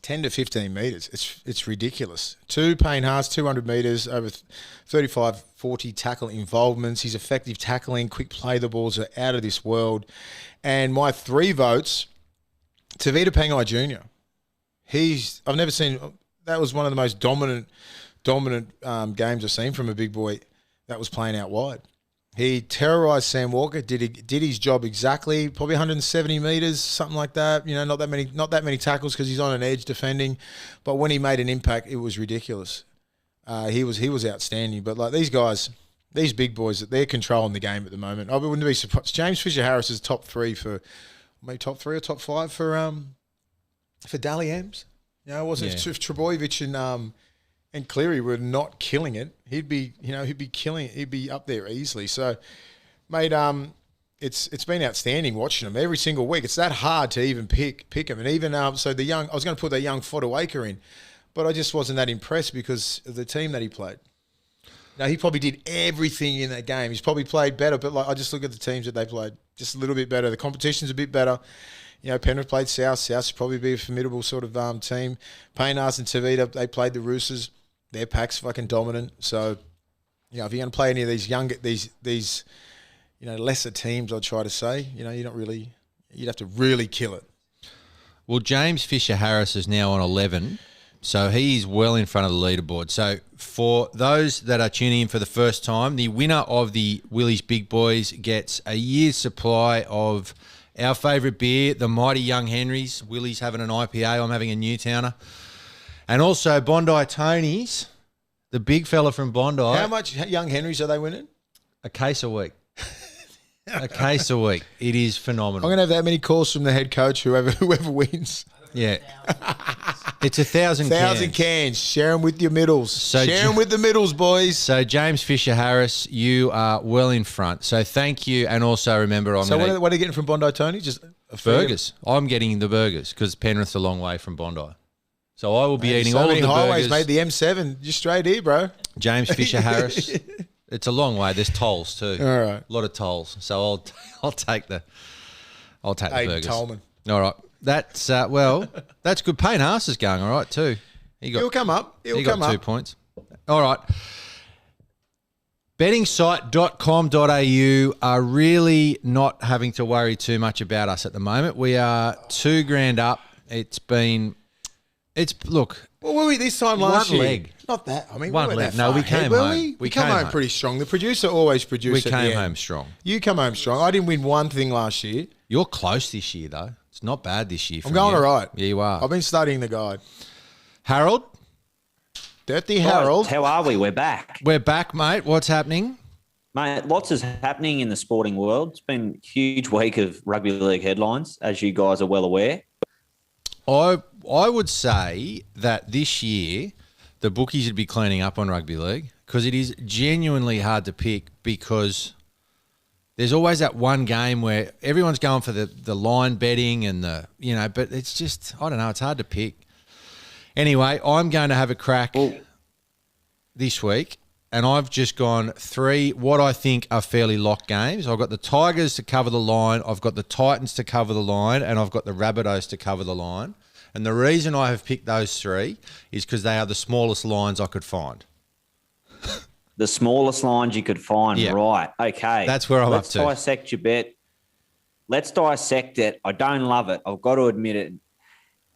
10 to 15 meters. It's ridiculous. 2 Payne Haas, 200 meters, over 35, 40 tackle involvements. His effective tackling, quick play the balls are out of this world. And my 3 votes, Tavita Pangai Jr. I've never seen, that was one of the most dominant games I've seen from a big boy that was playing out wide. He terrorised Sam Walker, did his job exactly, probably 170 metres, something like that. Not that many tackles because he's on an edge defending. But when he made an impact, it was ridiculous. He was outstanding. But like these guys, these big boys, they're controlling the game at the moment. I wouldn't be surprised. James Fisher-Harris is top 3 for, maybe top 3 or top 5 for Dally M's. It wasn't if Trbojevic and Cleary were not killing it, he'd be killing it. He'd be up there easily. So, mate, it's been outstanding watching him every single week. It's that hard to even pick him. And even I was going to put that young Fodawaker in, but I just wasn't that impressed because of the team that he played. Now he probably did everything in that game. He's probably played better, but I just look at the teams that they played just a little bit better. The competition's a bit better. Penrith played South. South should probably be a formidable sort of team. Payne Haas and Tavita, they played the Roosters. Their pack's fucking dominant. So, if you're going to play any of these lesser teams, I'd try to say, you'd have to really kill it. Well, James Fisher-Harris is now on 11, so he's well in front of the leaderboard. So for those that are tuning in for the first time, the winner of the Willie's Big Boys gets a year's supply of our favourite beer, the Mighty Young Henrys. Willie's having an IPA. I'm having a Newtowner. And also Bondi Tony's, the big fella from Bondi. How much Young Henrys are they winning? A case a week. A case a week. It is phenomenal. I'm going to have that many calls from the head coach, whoever wins. Yeah. It's 1,000 cans. 1,000 cans. Share them with your middles. Share them with the middles, boys. So, James Fisher-Harris, you are well in front. So, thank you. And also remember, what are you getting from Bondi Tony? Just burgers. I'm getting the burgers because Penrith's a long way from Bondi. So I will be eating all of the highways, burgers. Mate, the M7, just straight here, bro. James Fisher-Harris. It's a long way. There's tolls too. All right. A lot of tolls. So I'll take the I'll take the Aiden burgers. Tolman. All right. That's, that's good. Payne Haas is going all right too. He'll come up. He got 2 points. All right. Bettingsite.com.au are really not having to worry too much about us at the moment. We are $2,000 up. Look. What were we this time last year? One leg. Not that. I mean, One we weren't leg. that No, far we ahead, came were home. We, We came came home home. pretty strong. The producer always produced We at the came end. home strong. You come home strong. I didn't win one thing last year. You're close this year, though. It's not bad this year. I'm going all right. Yeah, you are. I've been studying the guide. Harold? Dirty Harold. How are we? We're back. We're back, mate. What's happening? Mate, lots is happening in the sporting world. It's been a huge week of rugby league headlines, as you guys are well aware. I would say that this year the bookies would be cleaning up on rugby league because it is genuinely hard to pick because there's always that one game where everyone's going for the line betting and but it's just, I don't know, it's hard to pick. Anyway, I'm going to have a crack this week. And I've just gone 3 what I think are fairly locked games. I've got the Tigers to cover the line, I've got the Titans to cover the line, and I've got the Rabbitohs to cover the line. And the reason I have picked those 3 is because they are the smallest lines I could find. The smallest lines you could find, Yeah. Right. Okay. That's where I'm Let's up to. dissect your bet. Let's dissect it. I don't love it. I've got to admit it.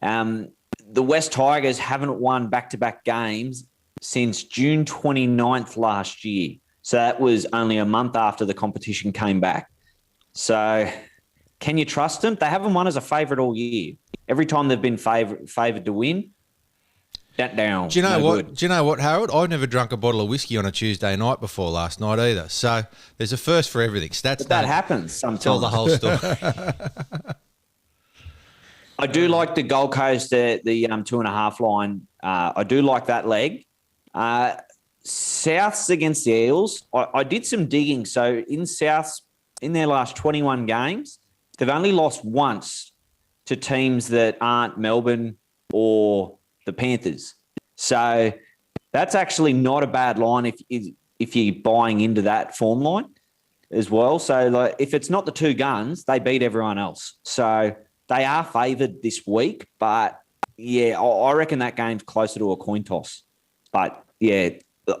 The West Tigers haven't won back-to-back games since June 29th last year. So that was only a month after the competition came back. So can you trust them? They haven't won as a favourite all year. Every time they've been favoured to win, down. Do you know no what? good. Do you know what, Harold? I've never drunk a bottle of whiskey on a Tuesday night before last night either. So there's a first for everything. Stats But that happens sometimes. tell the whole story. I do like the Gold Coast, the 2.5 line. I do like that leg. Souths against the Eels. I did some digging. So in Souths, in their last 21 games, they've only lost once to teams that aren't Melbourne or the Panthers. So that's actually not a bad line if you're buying into that form line as well. So if it's not the two guns, they beat everyone else. So they are favoured this week, but yeah, I reckon that game's closer to a coin toss. But yeah,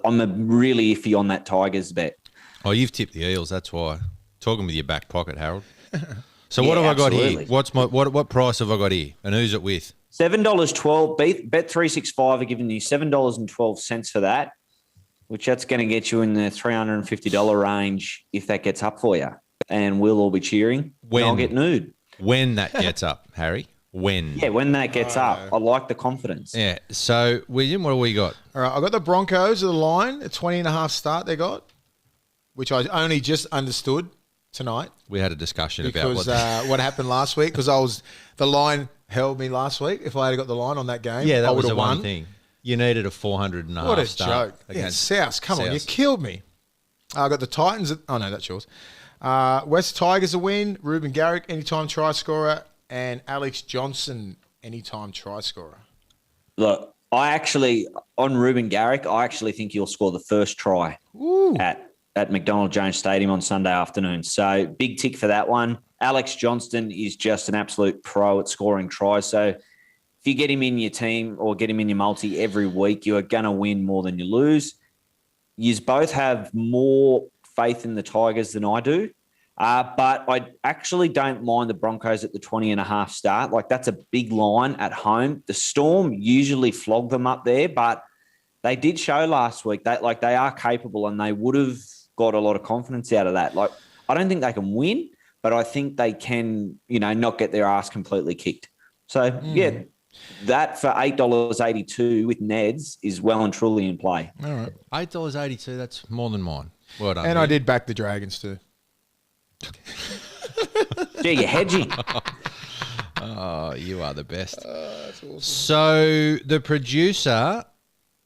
I'm really iffy on that Tigers bet. Oh, you've tipped the Eels. That's why. Talking with your back pocket, Harold. So what have I got here? What price have I got here? And who's it with? $7.12. Bet365 are giving you $7.12 for that, which that's going to get you in the $350 range if that gets up for you. And we'll all be cheering. When? And I'll get nude. When that gets up, Harry. When? Yeah, when that gets up. I like the confidence. Yeah. So, William, what have we got? All right, I got the Broncos of the line, a 20.5 start they got, which I only just understood tonight We had a discussion because about what happened last week. Because the line held me last week. If I had got the line on that game, yeah, I that would was the have won. one thing. You needed a 400.5 What a start joke! Yeah, against South, come on, you Souths. killed me. I got the Titans. Oh no, that's yours. West Tigers a win. Ruben Garrick, anytime try scorer, and Alex Johnson, anytime try scorer. Look, on Ruben Garrick, I actually think he'll score the first try at McDonald Jones Stadium on Sunday afternoon. So big tick for that one. Alex Johnston is just an absolute pro at scoring tries. So if you get him in your team or get him in your multi every week, you are going to win more than you lose. You both have more faith in the Tigers than I do. But I actually don't mind the Broncos at the 20.5 start. Like, that's a big line at home. The Storm usually flog them up there, but they did show last week that they are capable and they would have got a lot of confidence out of that. Like, I don't think they can win, but I think they can, not get their ass completely kicked. So, yeah, that for $8.82 with Neds is well and truly in play. All right. $8.82, that's more than mine. Well done. And mate. I did back the Dragons too. Gee, you're hedging. Oh, you are the best. That's awesome. So the producer,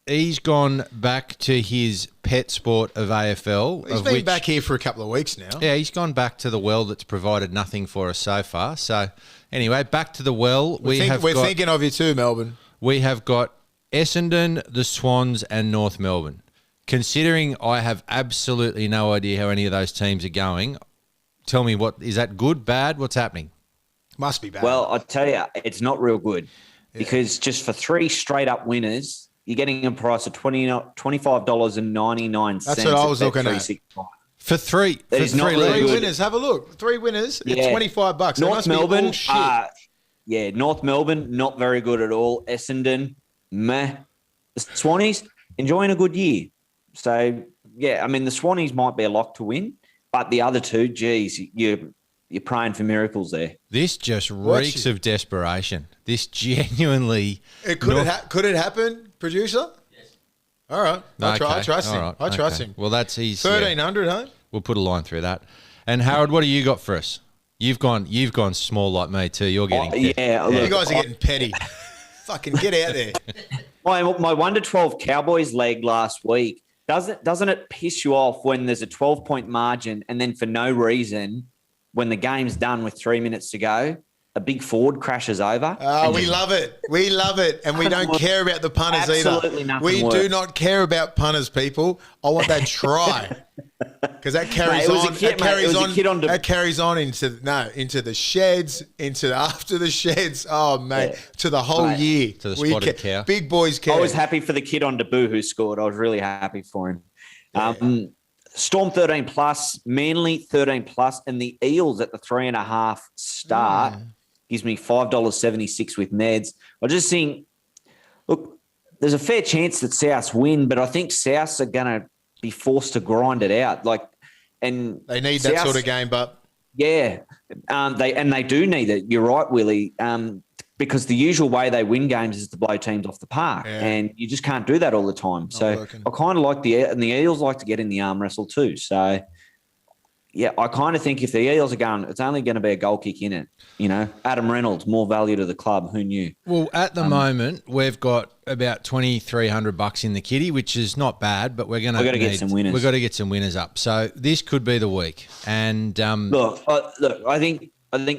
he's gone back to his pet sport of AFL. He's been back here for a couple of weeks now. Yeah, he's gone back to the well that's provided nothing for us so far. So anyway, back to the well. We're thinking of you too, Melbourne. We have got Essendon, the Swans, and North Melbourne. Considering I have absolutely no idea how any of those teams are going, tell me, what is that good, bad? What's happening? Must be bad. Well, I tell you, it's not real good because just for 3 straight up winners, you're getting a price of $25.99. That's what I was looking at. For three not really Three good. winners. Have a look. 3 winners. It's $25. They North must be Melbourne. all shit. North Melbourne, not very good at all. Essendon, meh. The Swannies, enjoying a good year. So, yeah, I mean, the Swannies might be a lock to win, but the other two, geez, you're praying for miracles there. This just reeks of desperation. This genuinely... Could it happen, producer? Yes. All right. I trust him. Right. I trust him. Well, that's easy. 1,300, huh? We'll put a line through that. And Harold, what do you got for us? You've gone small like me too. You're getting look, you guys are getting petty. Fucking get out there. My 1-12 Cowboys leg last week, doesn't it piss you off when there's a 12-point margin and then for no reason, when the game's done with 3 minutes to go, a big forward crashes over? Oh, we love it. We love it. And we don't care about the punters Absolutely either. Nothing We works. do not care about punters, people. I want that try. Because that carries that carries on into the sheds, after the sheds. Oh, mate, to the whole year. To the spotted cow. Big boys care. I was happy for the kid on debut who scored. I was really happy for him. Yeah. Storm 13 plus, Manly 13 plus, and the Eels at the 3.5 start gives me $5.76 with Neds. I just think, look, there's a fair chance that Souths win, but I think Souths are going to be forced to grind it out. And they need that sort of game, but yeah, they do need it. You're right, Willie. Because the usual way they win games is to blow teams off the park, and you just can't do that all the time. So I kind of like the Eels like to get in the arm wrestle too. So yeah, I kind of think if the Eels are going, it's only going to be a goal kick in it. Adam Reynolds, more value to the club. Who knew? Well, at the moment, we've got about $2,300 in the kitty, which is not bad, but we've got to get some winners. We've got to get some winners up. So this could be the week. And look, I think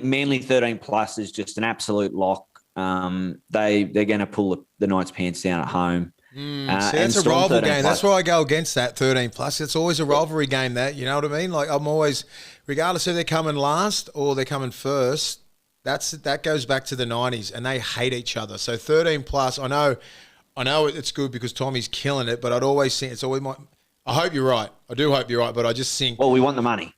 Manly 13 plus is just an absolute lock. They're going to pull the Knights' pants down at home. That's a rival game. That's why I go against that 13 plus. It's always a rivalry game. That, you know what I mean? Like, I'm always, regardless if they're coming last or they're coming first, that goes back to the 90s, and they hate each other. So 13 plus, I know it's good because Tommy's killing it, but I'd always think it's always I hope you're right. I do hope you're right, but I just think... Well, we want the money.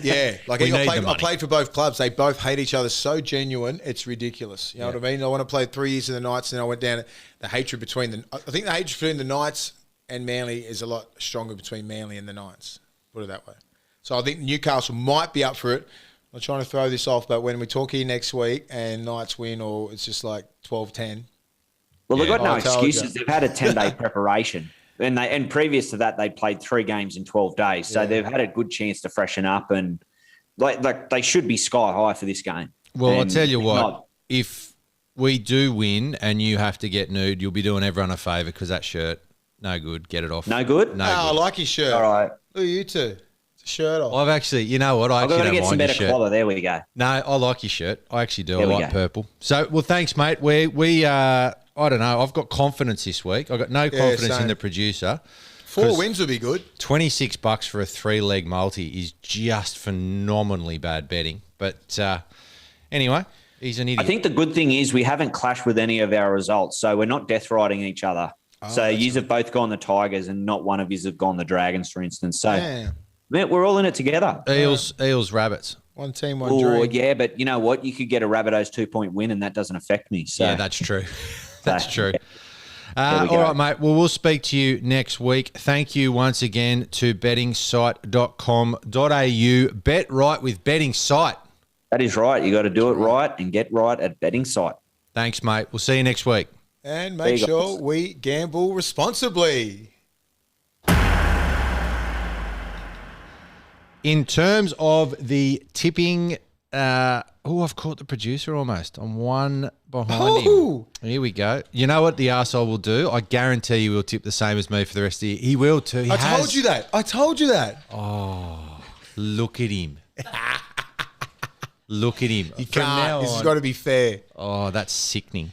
Yeah. Like, I played for both clubs. They both hate each other so genuine, it's ridiculous. You know what I mean? I want to play 3 years in the Knights, and then I went down the hatred between I think the hatred between the Knights and Manly is a lot stronger between Manly and the Knights. Put it that way. So I think Newcastle might be up for it. I'm trying to throw this off, but when we talk here next week and Knights win, or it's just like 12-10. Well, they've got no excuses. They've had a 10-day preparation. And previous to that, they played 3 games in 12 days. So they've had a good chance to freshen up, and like they should be sky high for this game. Well, I'll tell you what, if we do win and you have to get nude, you'll be doing everyone a favour because that shirt, no good. Get it off. No good? No good. I like your shirt. All right. Look at you two. It's a shirt off. I've actually, you know what? I've got to get some better collar. There we go. No, I like your shirt. I actually do. I like purple. So, well, thanks, mate. We I don't know. I've got confidence this week. I've got no confidence in the producer. 4 wins would be good. $26 for a 3-leg multi is just phenomenally bad betting. But anyway, he's an idiot. I think the good thing is we haven't clashed with any of our results, so we're not death riding each other. So you have both gone the Tigers and not one of you have gone the Dragons, for instance. So man, we're all in it together. Eels, Rabbits. One team, one dream. Yeah, but you know what? You could get a Rabbitohs 2-point win and that doesn't affect me. So. Yeah, that's true. That's true. All right, mate. Well, we'll speak to you next week. Thank you once again to bettingsite.com.au. Bet right with Betting Site. That is right. You got to do it right and get right at Betting Site. Thanks, mate. We'll see you next week. And make sure we gamble responsibly. In terms of the tipping, I've caught the producer almost. I'm one behind him. Here we go. You know what the arsehole will do? I guarantee you will tip the same as me for the rest of the year. He will too. I told you that. Oh, look at him. Look at him. You can't. This has got to be fair. Oh, that's sickening.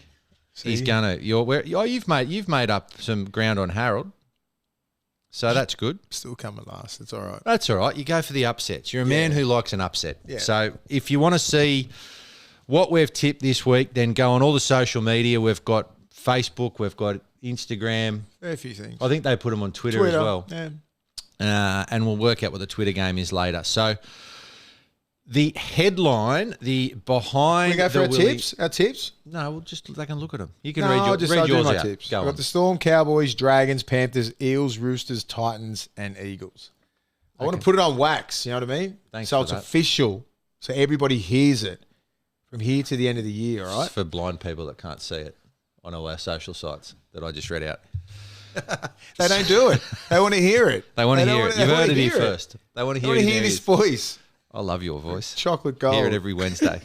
See? He's gonna. You've made up some ground on Harold. So that's good. Still coming last. It's all right. That's all right. You go for the upsets. You're a man who likes an upset. Yeah. So if you want to see what we've tipped this week, then go on all the social media. We've got Facebook, we've got Instagram. A few things. I think they put them on Twitter as well. Yeah. And we'll work out what the Twitter game is later. So the headline, the behind We go for the our Willie... tips? Our tips? No, we'll just they can look at them. You can No, read I'll read do yours my out. tips. Go I've on. got the Storm, Cowboys, Dragons, Panthers, Eels, Roosters, Titans, and Eagles. I want to put it on wax, you know what I mean? Thanks so for it's that. official, so everybody hears it from here to the end of the year, all right? It's for blind people that can't see it on all our social sites that I just read out. They don't do it. They want to hear it. They want to hear it. They You've wanna heard it here hear first. They want to They hear want it. to in hear their this ears. voice. I love your voice. Chocolate gold. Hear it every Wednesday.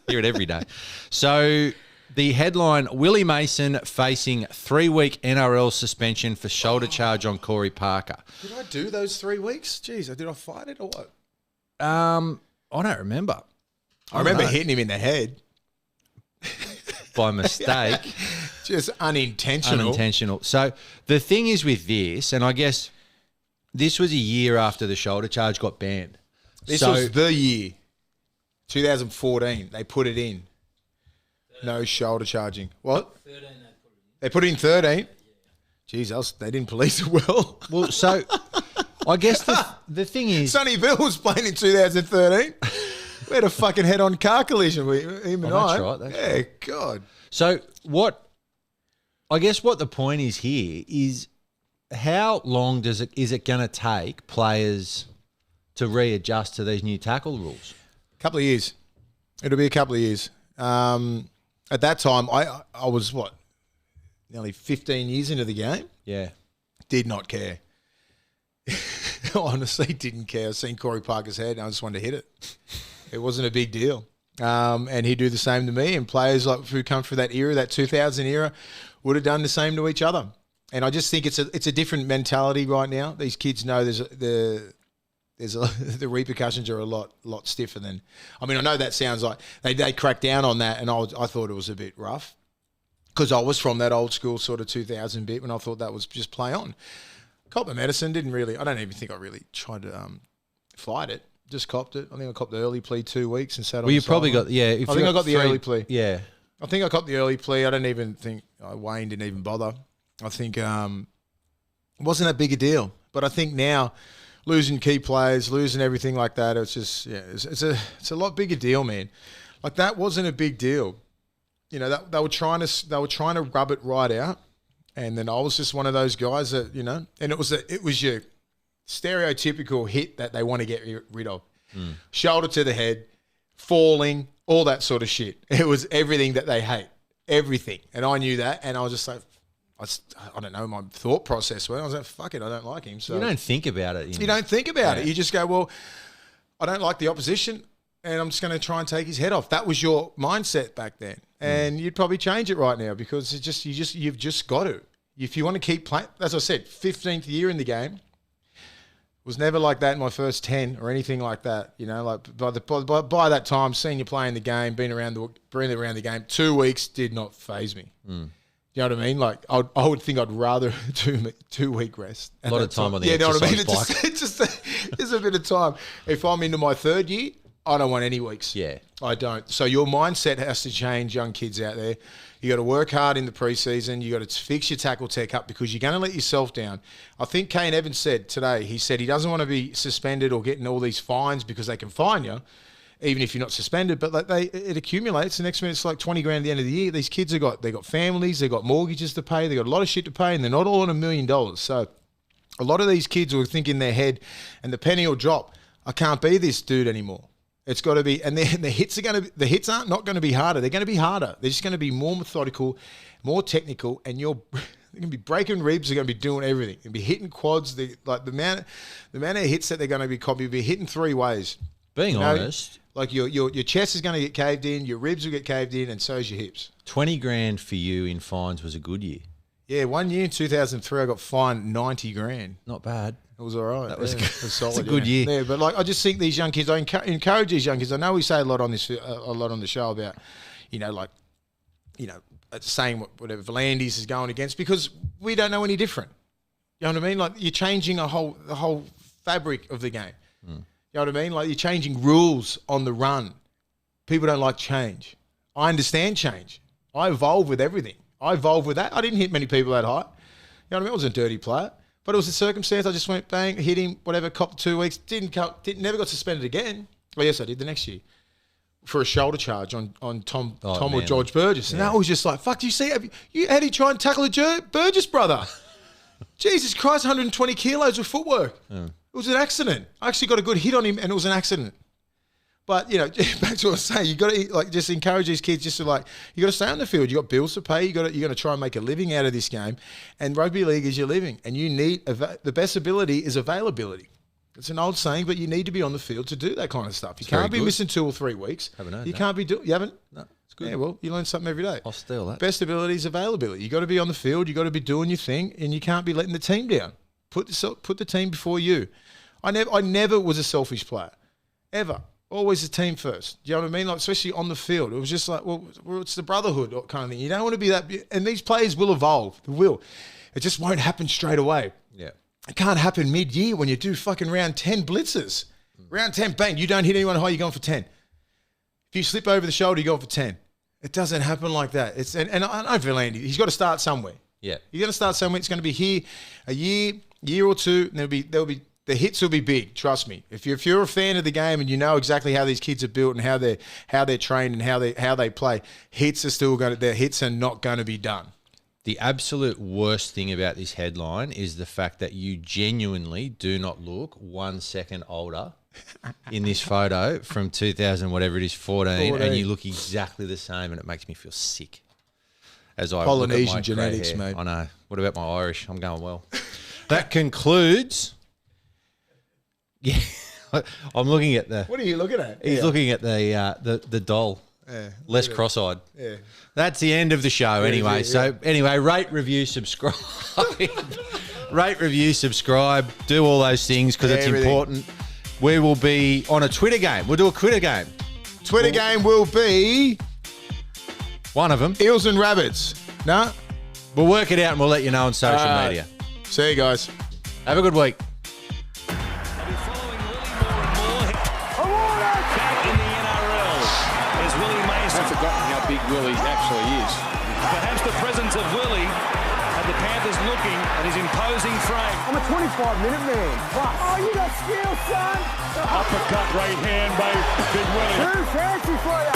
Hear it every day. So the headline, Willie Mason facing 3-week NRL suspension for shoulder charge on Corey Parker. Did I do those 3 weeks? Jeez, did I fight it or what? I don't remember. I remember hitting him in the head. By mistake. Just unintentional. Unintentional. So the thing is with this, and I guess this was a year after the shoulder charge got banned. This So- was the year, 2014. They put it in. No shoulder charging. What? 13 they put it in 13? Jeez, they didn't police it well. Well, so I guess the thing is... Sonny Bill was playing in 2013. We had a fucking head-on car collision, him and Oh, I. that's right, that's yeah, God. So I guess what the point is here is how long is it going to take players to readjust to these new tackle rules? A couple of years. It'll be a couple of years. At that time, I was, nearly 15 years into the game. Yeah. Did not care. Honestly, didn't care. I seen Corey Parker's head and I just wanted to hit it. It wasn't a big deal. And he'd do the same to me. And players like who come through that era, that 2000 era, would have done the same to each other. And I just think it's a different mentality right now. These kids know the repercussions are a lot stiffer than. I mean, I know that sounds like they cracked down on that, and I thought it was a bit rough because I was from that old school sort of 2000 bit when I thought that was just play on. Cop the medicine, didn't really. I don't even think I really tried to fight it. Just copped it. I think I copped the early plea 2 weeks and sat on. Well, you the probably sideline. got I think I got the early plea. Yeah. I think I copped the early plea. I don't even think Wayne didn't even bother. I think it wasn't that big a deal. But I think now losing key players, losing everything like that, it's just it's a lot bigger deal, man. Like that wasn't a big deal. You know, they were trying to rub it right out, and then I was just one of those guys that and it was your stereotypical hit that they want to get rid of. Shoulder to the head, falling, all that sort of shit. It was everything that they hate, everything. And I knew that, and I was just like, I don't know, my thought process went. I was like, fuck it, I don't like him. So You don't think about it. you don't think about it. You just go, well, I don't like the opposition, and I'm just going to try and take his head off. That was your mindset back then, and you'd probably change it right now because you've just got to. If you want to keep playing, as I said, 15th year in the game. Was never like that in my first 10 or anything like that. You know, like by that time, seeing you playing the game, being around the game, 2 weeks did not faze me. You know what I mean? Like I would think I'd rather do 2 week rest. A lot of time on the you know what I mean? exercise bike. It's just a bit of time. If I'm into my third year, I don't want any weeks. Yeah. I don't. So your mindset has to change, young kids out there. You got to work hard in the preseason. You got to fix your tackle tech up because you're going to let yourself down. I think Kane Evans said today, he said he doesn't want to be suspended or getting all these fines because they can fine you, even if you're not suspended. But it accumulates. The next minute it's like 20 grand at the end of the year. These kids they got families, they got mortgages to pay, they got a lot of shit to pay, and they're not all on $1 million. So a lot of these kids will think in their head, and the penny will drop. I can't be this dude anymore. It's got to be, and the hits aren't not going to be harder. They're going to be harder. They're just going to be more methodical, more technical, and they're going to be breaking ribs. They're going to be doing everything. They're going to be hitting quads. The amount of hits that they're going to be copying, be hitting 3 ways. Being honest, like your chest is going to get caved in, your ribs will get caved in, and so is your hips. 20 grand for you in fines was a good year. Yeah, 1 year in 2003, I got fined 90 grand. Not bad. It was all right. That was yeah, good. it was solid, It's a good year. Yeah, but like I just think these young kids, I encourage these young kids. I know we say a lot on the show about, saying whatever Volandis is going against because we don't know any different. You know what I mean? Like you're changing the whole fabric of the game. You know what I mean? Like you're changing rules on the run. people don't like change. I understand change. I evolve with everything. I evolved with that. I didn't hit many people that high. You know what I mean? I wasn't a dirty player. But it was a circumstance. I just went bang, hit him, whatever, copped 2 weeks. Never got suspended again. Well, yes, I did the next year for a shoulder charge on Tom or George Burgess. And that was just like, fuck, do you see? How did he try and tackle a Burgess brother? Jesus Christ, 120 kilos of footwork. Yeah. It was an accident. I actually got a good hit on him and it was an accident. But, you know, back to what I was saying, you got to just encourage these kids just to you got to stay on the field. You got bills to pay. You're going to try and make a living out of this game. And rugby league is your living. And you need, the best ability is availability. It's an old saying, but you need to be on the field to do that kind of stuff. You can't be missing 2 or 3 weeks. Haven't heard you that. Can't be doing, you haven't? No, it's good. Yeah, well, you learn something every day. I'll steal that. Best ability is availability. You got to be on the field. You got to be doing your thing, and you can't be letting the team down. Put the team before you. I never was a selfish player, ever. Always the team first. Do you know what I mean? Like, especially on the field. It was just like, well, it's the brotherhood kind of thing. You don't want to be that. And these players will evolve. They will. It just won't happen straight away. Yeah. It can't happen mid-year when you do fucking round 10 blitzes. Round 10, bang, you don't hit anyone high, you're going for 10. If you slip over the shoulder, you're going for 10. It doesn't happen like that. And I know for Andy, he's got to start somewhere. Yeah. You're going to start somewhere. It's going to be here a year or two, and there'll be the hits will be big. Trust me. If you're a fan of the game and you know exactly how these kids are built and how they're trained and how they play, their hits are not going to be done. The absolute worst thing about this headline is the fact that you genuinely do not look 1 second older in this photo from 2000, whatever it is, 14, and you look exactly the same, and it makes me feel sick. As I Polynesian look at my genetics, hair. mate. I know. What about my Irish? I'm going well. That concludes. Yeah, I'm looking at the. What are you looking at? He's looking at the doll. Yeah, less cross-eyed. Yeah. That's the end of the show anyway. Anyway, rate, review, subscribe. Rate, review, subscribe. Do all those things because it's important. We will be on a Twitter game. We'll do a Twitter game. Twitter game will be one of them. Eels and Rabbits. No? We'll work it out and we'll let you know on social media. See you guys. Have a good week. Big Willie actually is. Perhaps the presence of Willie and the Panthers looking at his imposing frame. I'm a 25-minute man. Oh, you got skill, son. Uppercut right hand by Big Willie. Too fancy for you.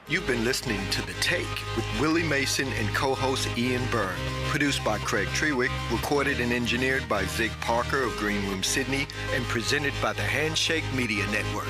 You've been listening to The Take with Willie Mason and co-host Ian Byrne. Produced by Craig Trewick, recorded and engineered by Zig Parker of Green Room Sydney, and presented by the Handshake Media Network.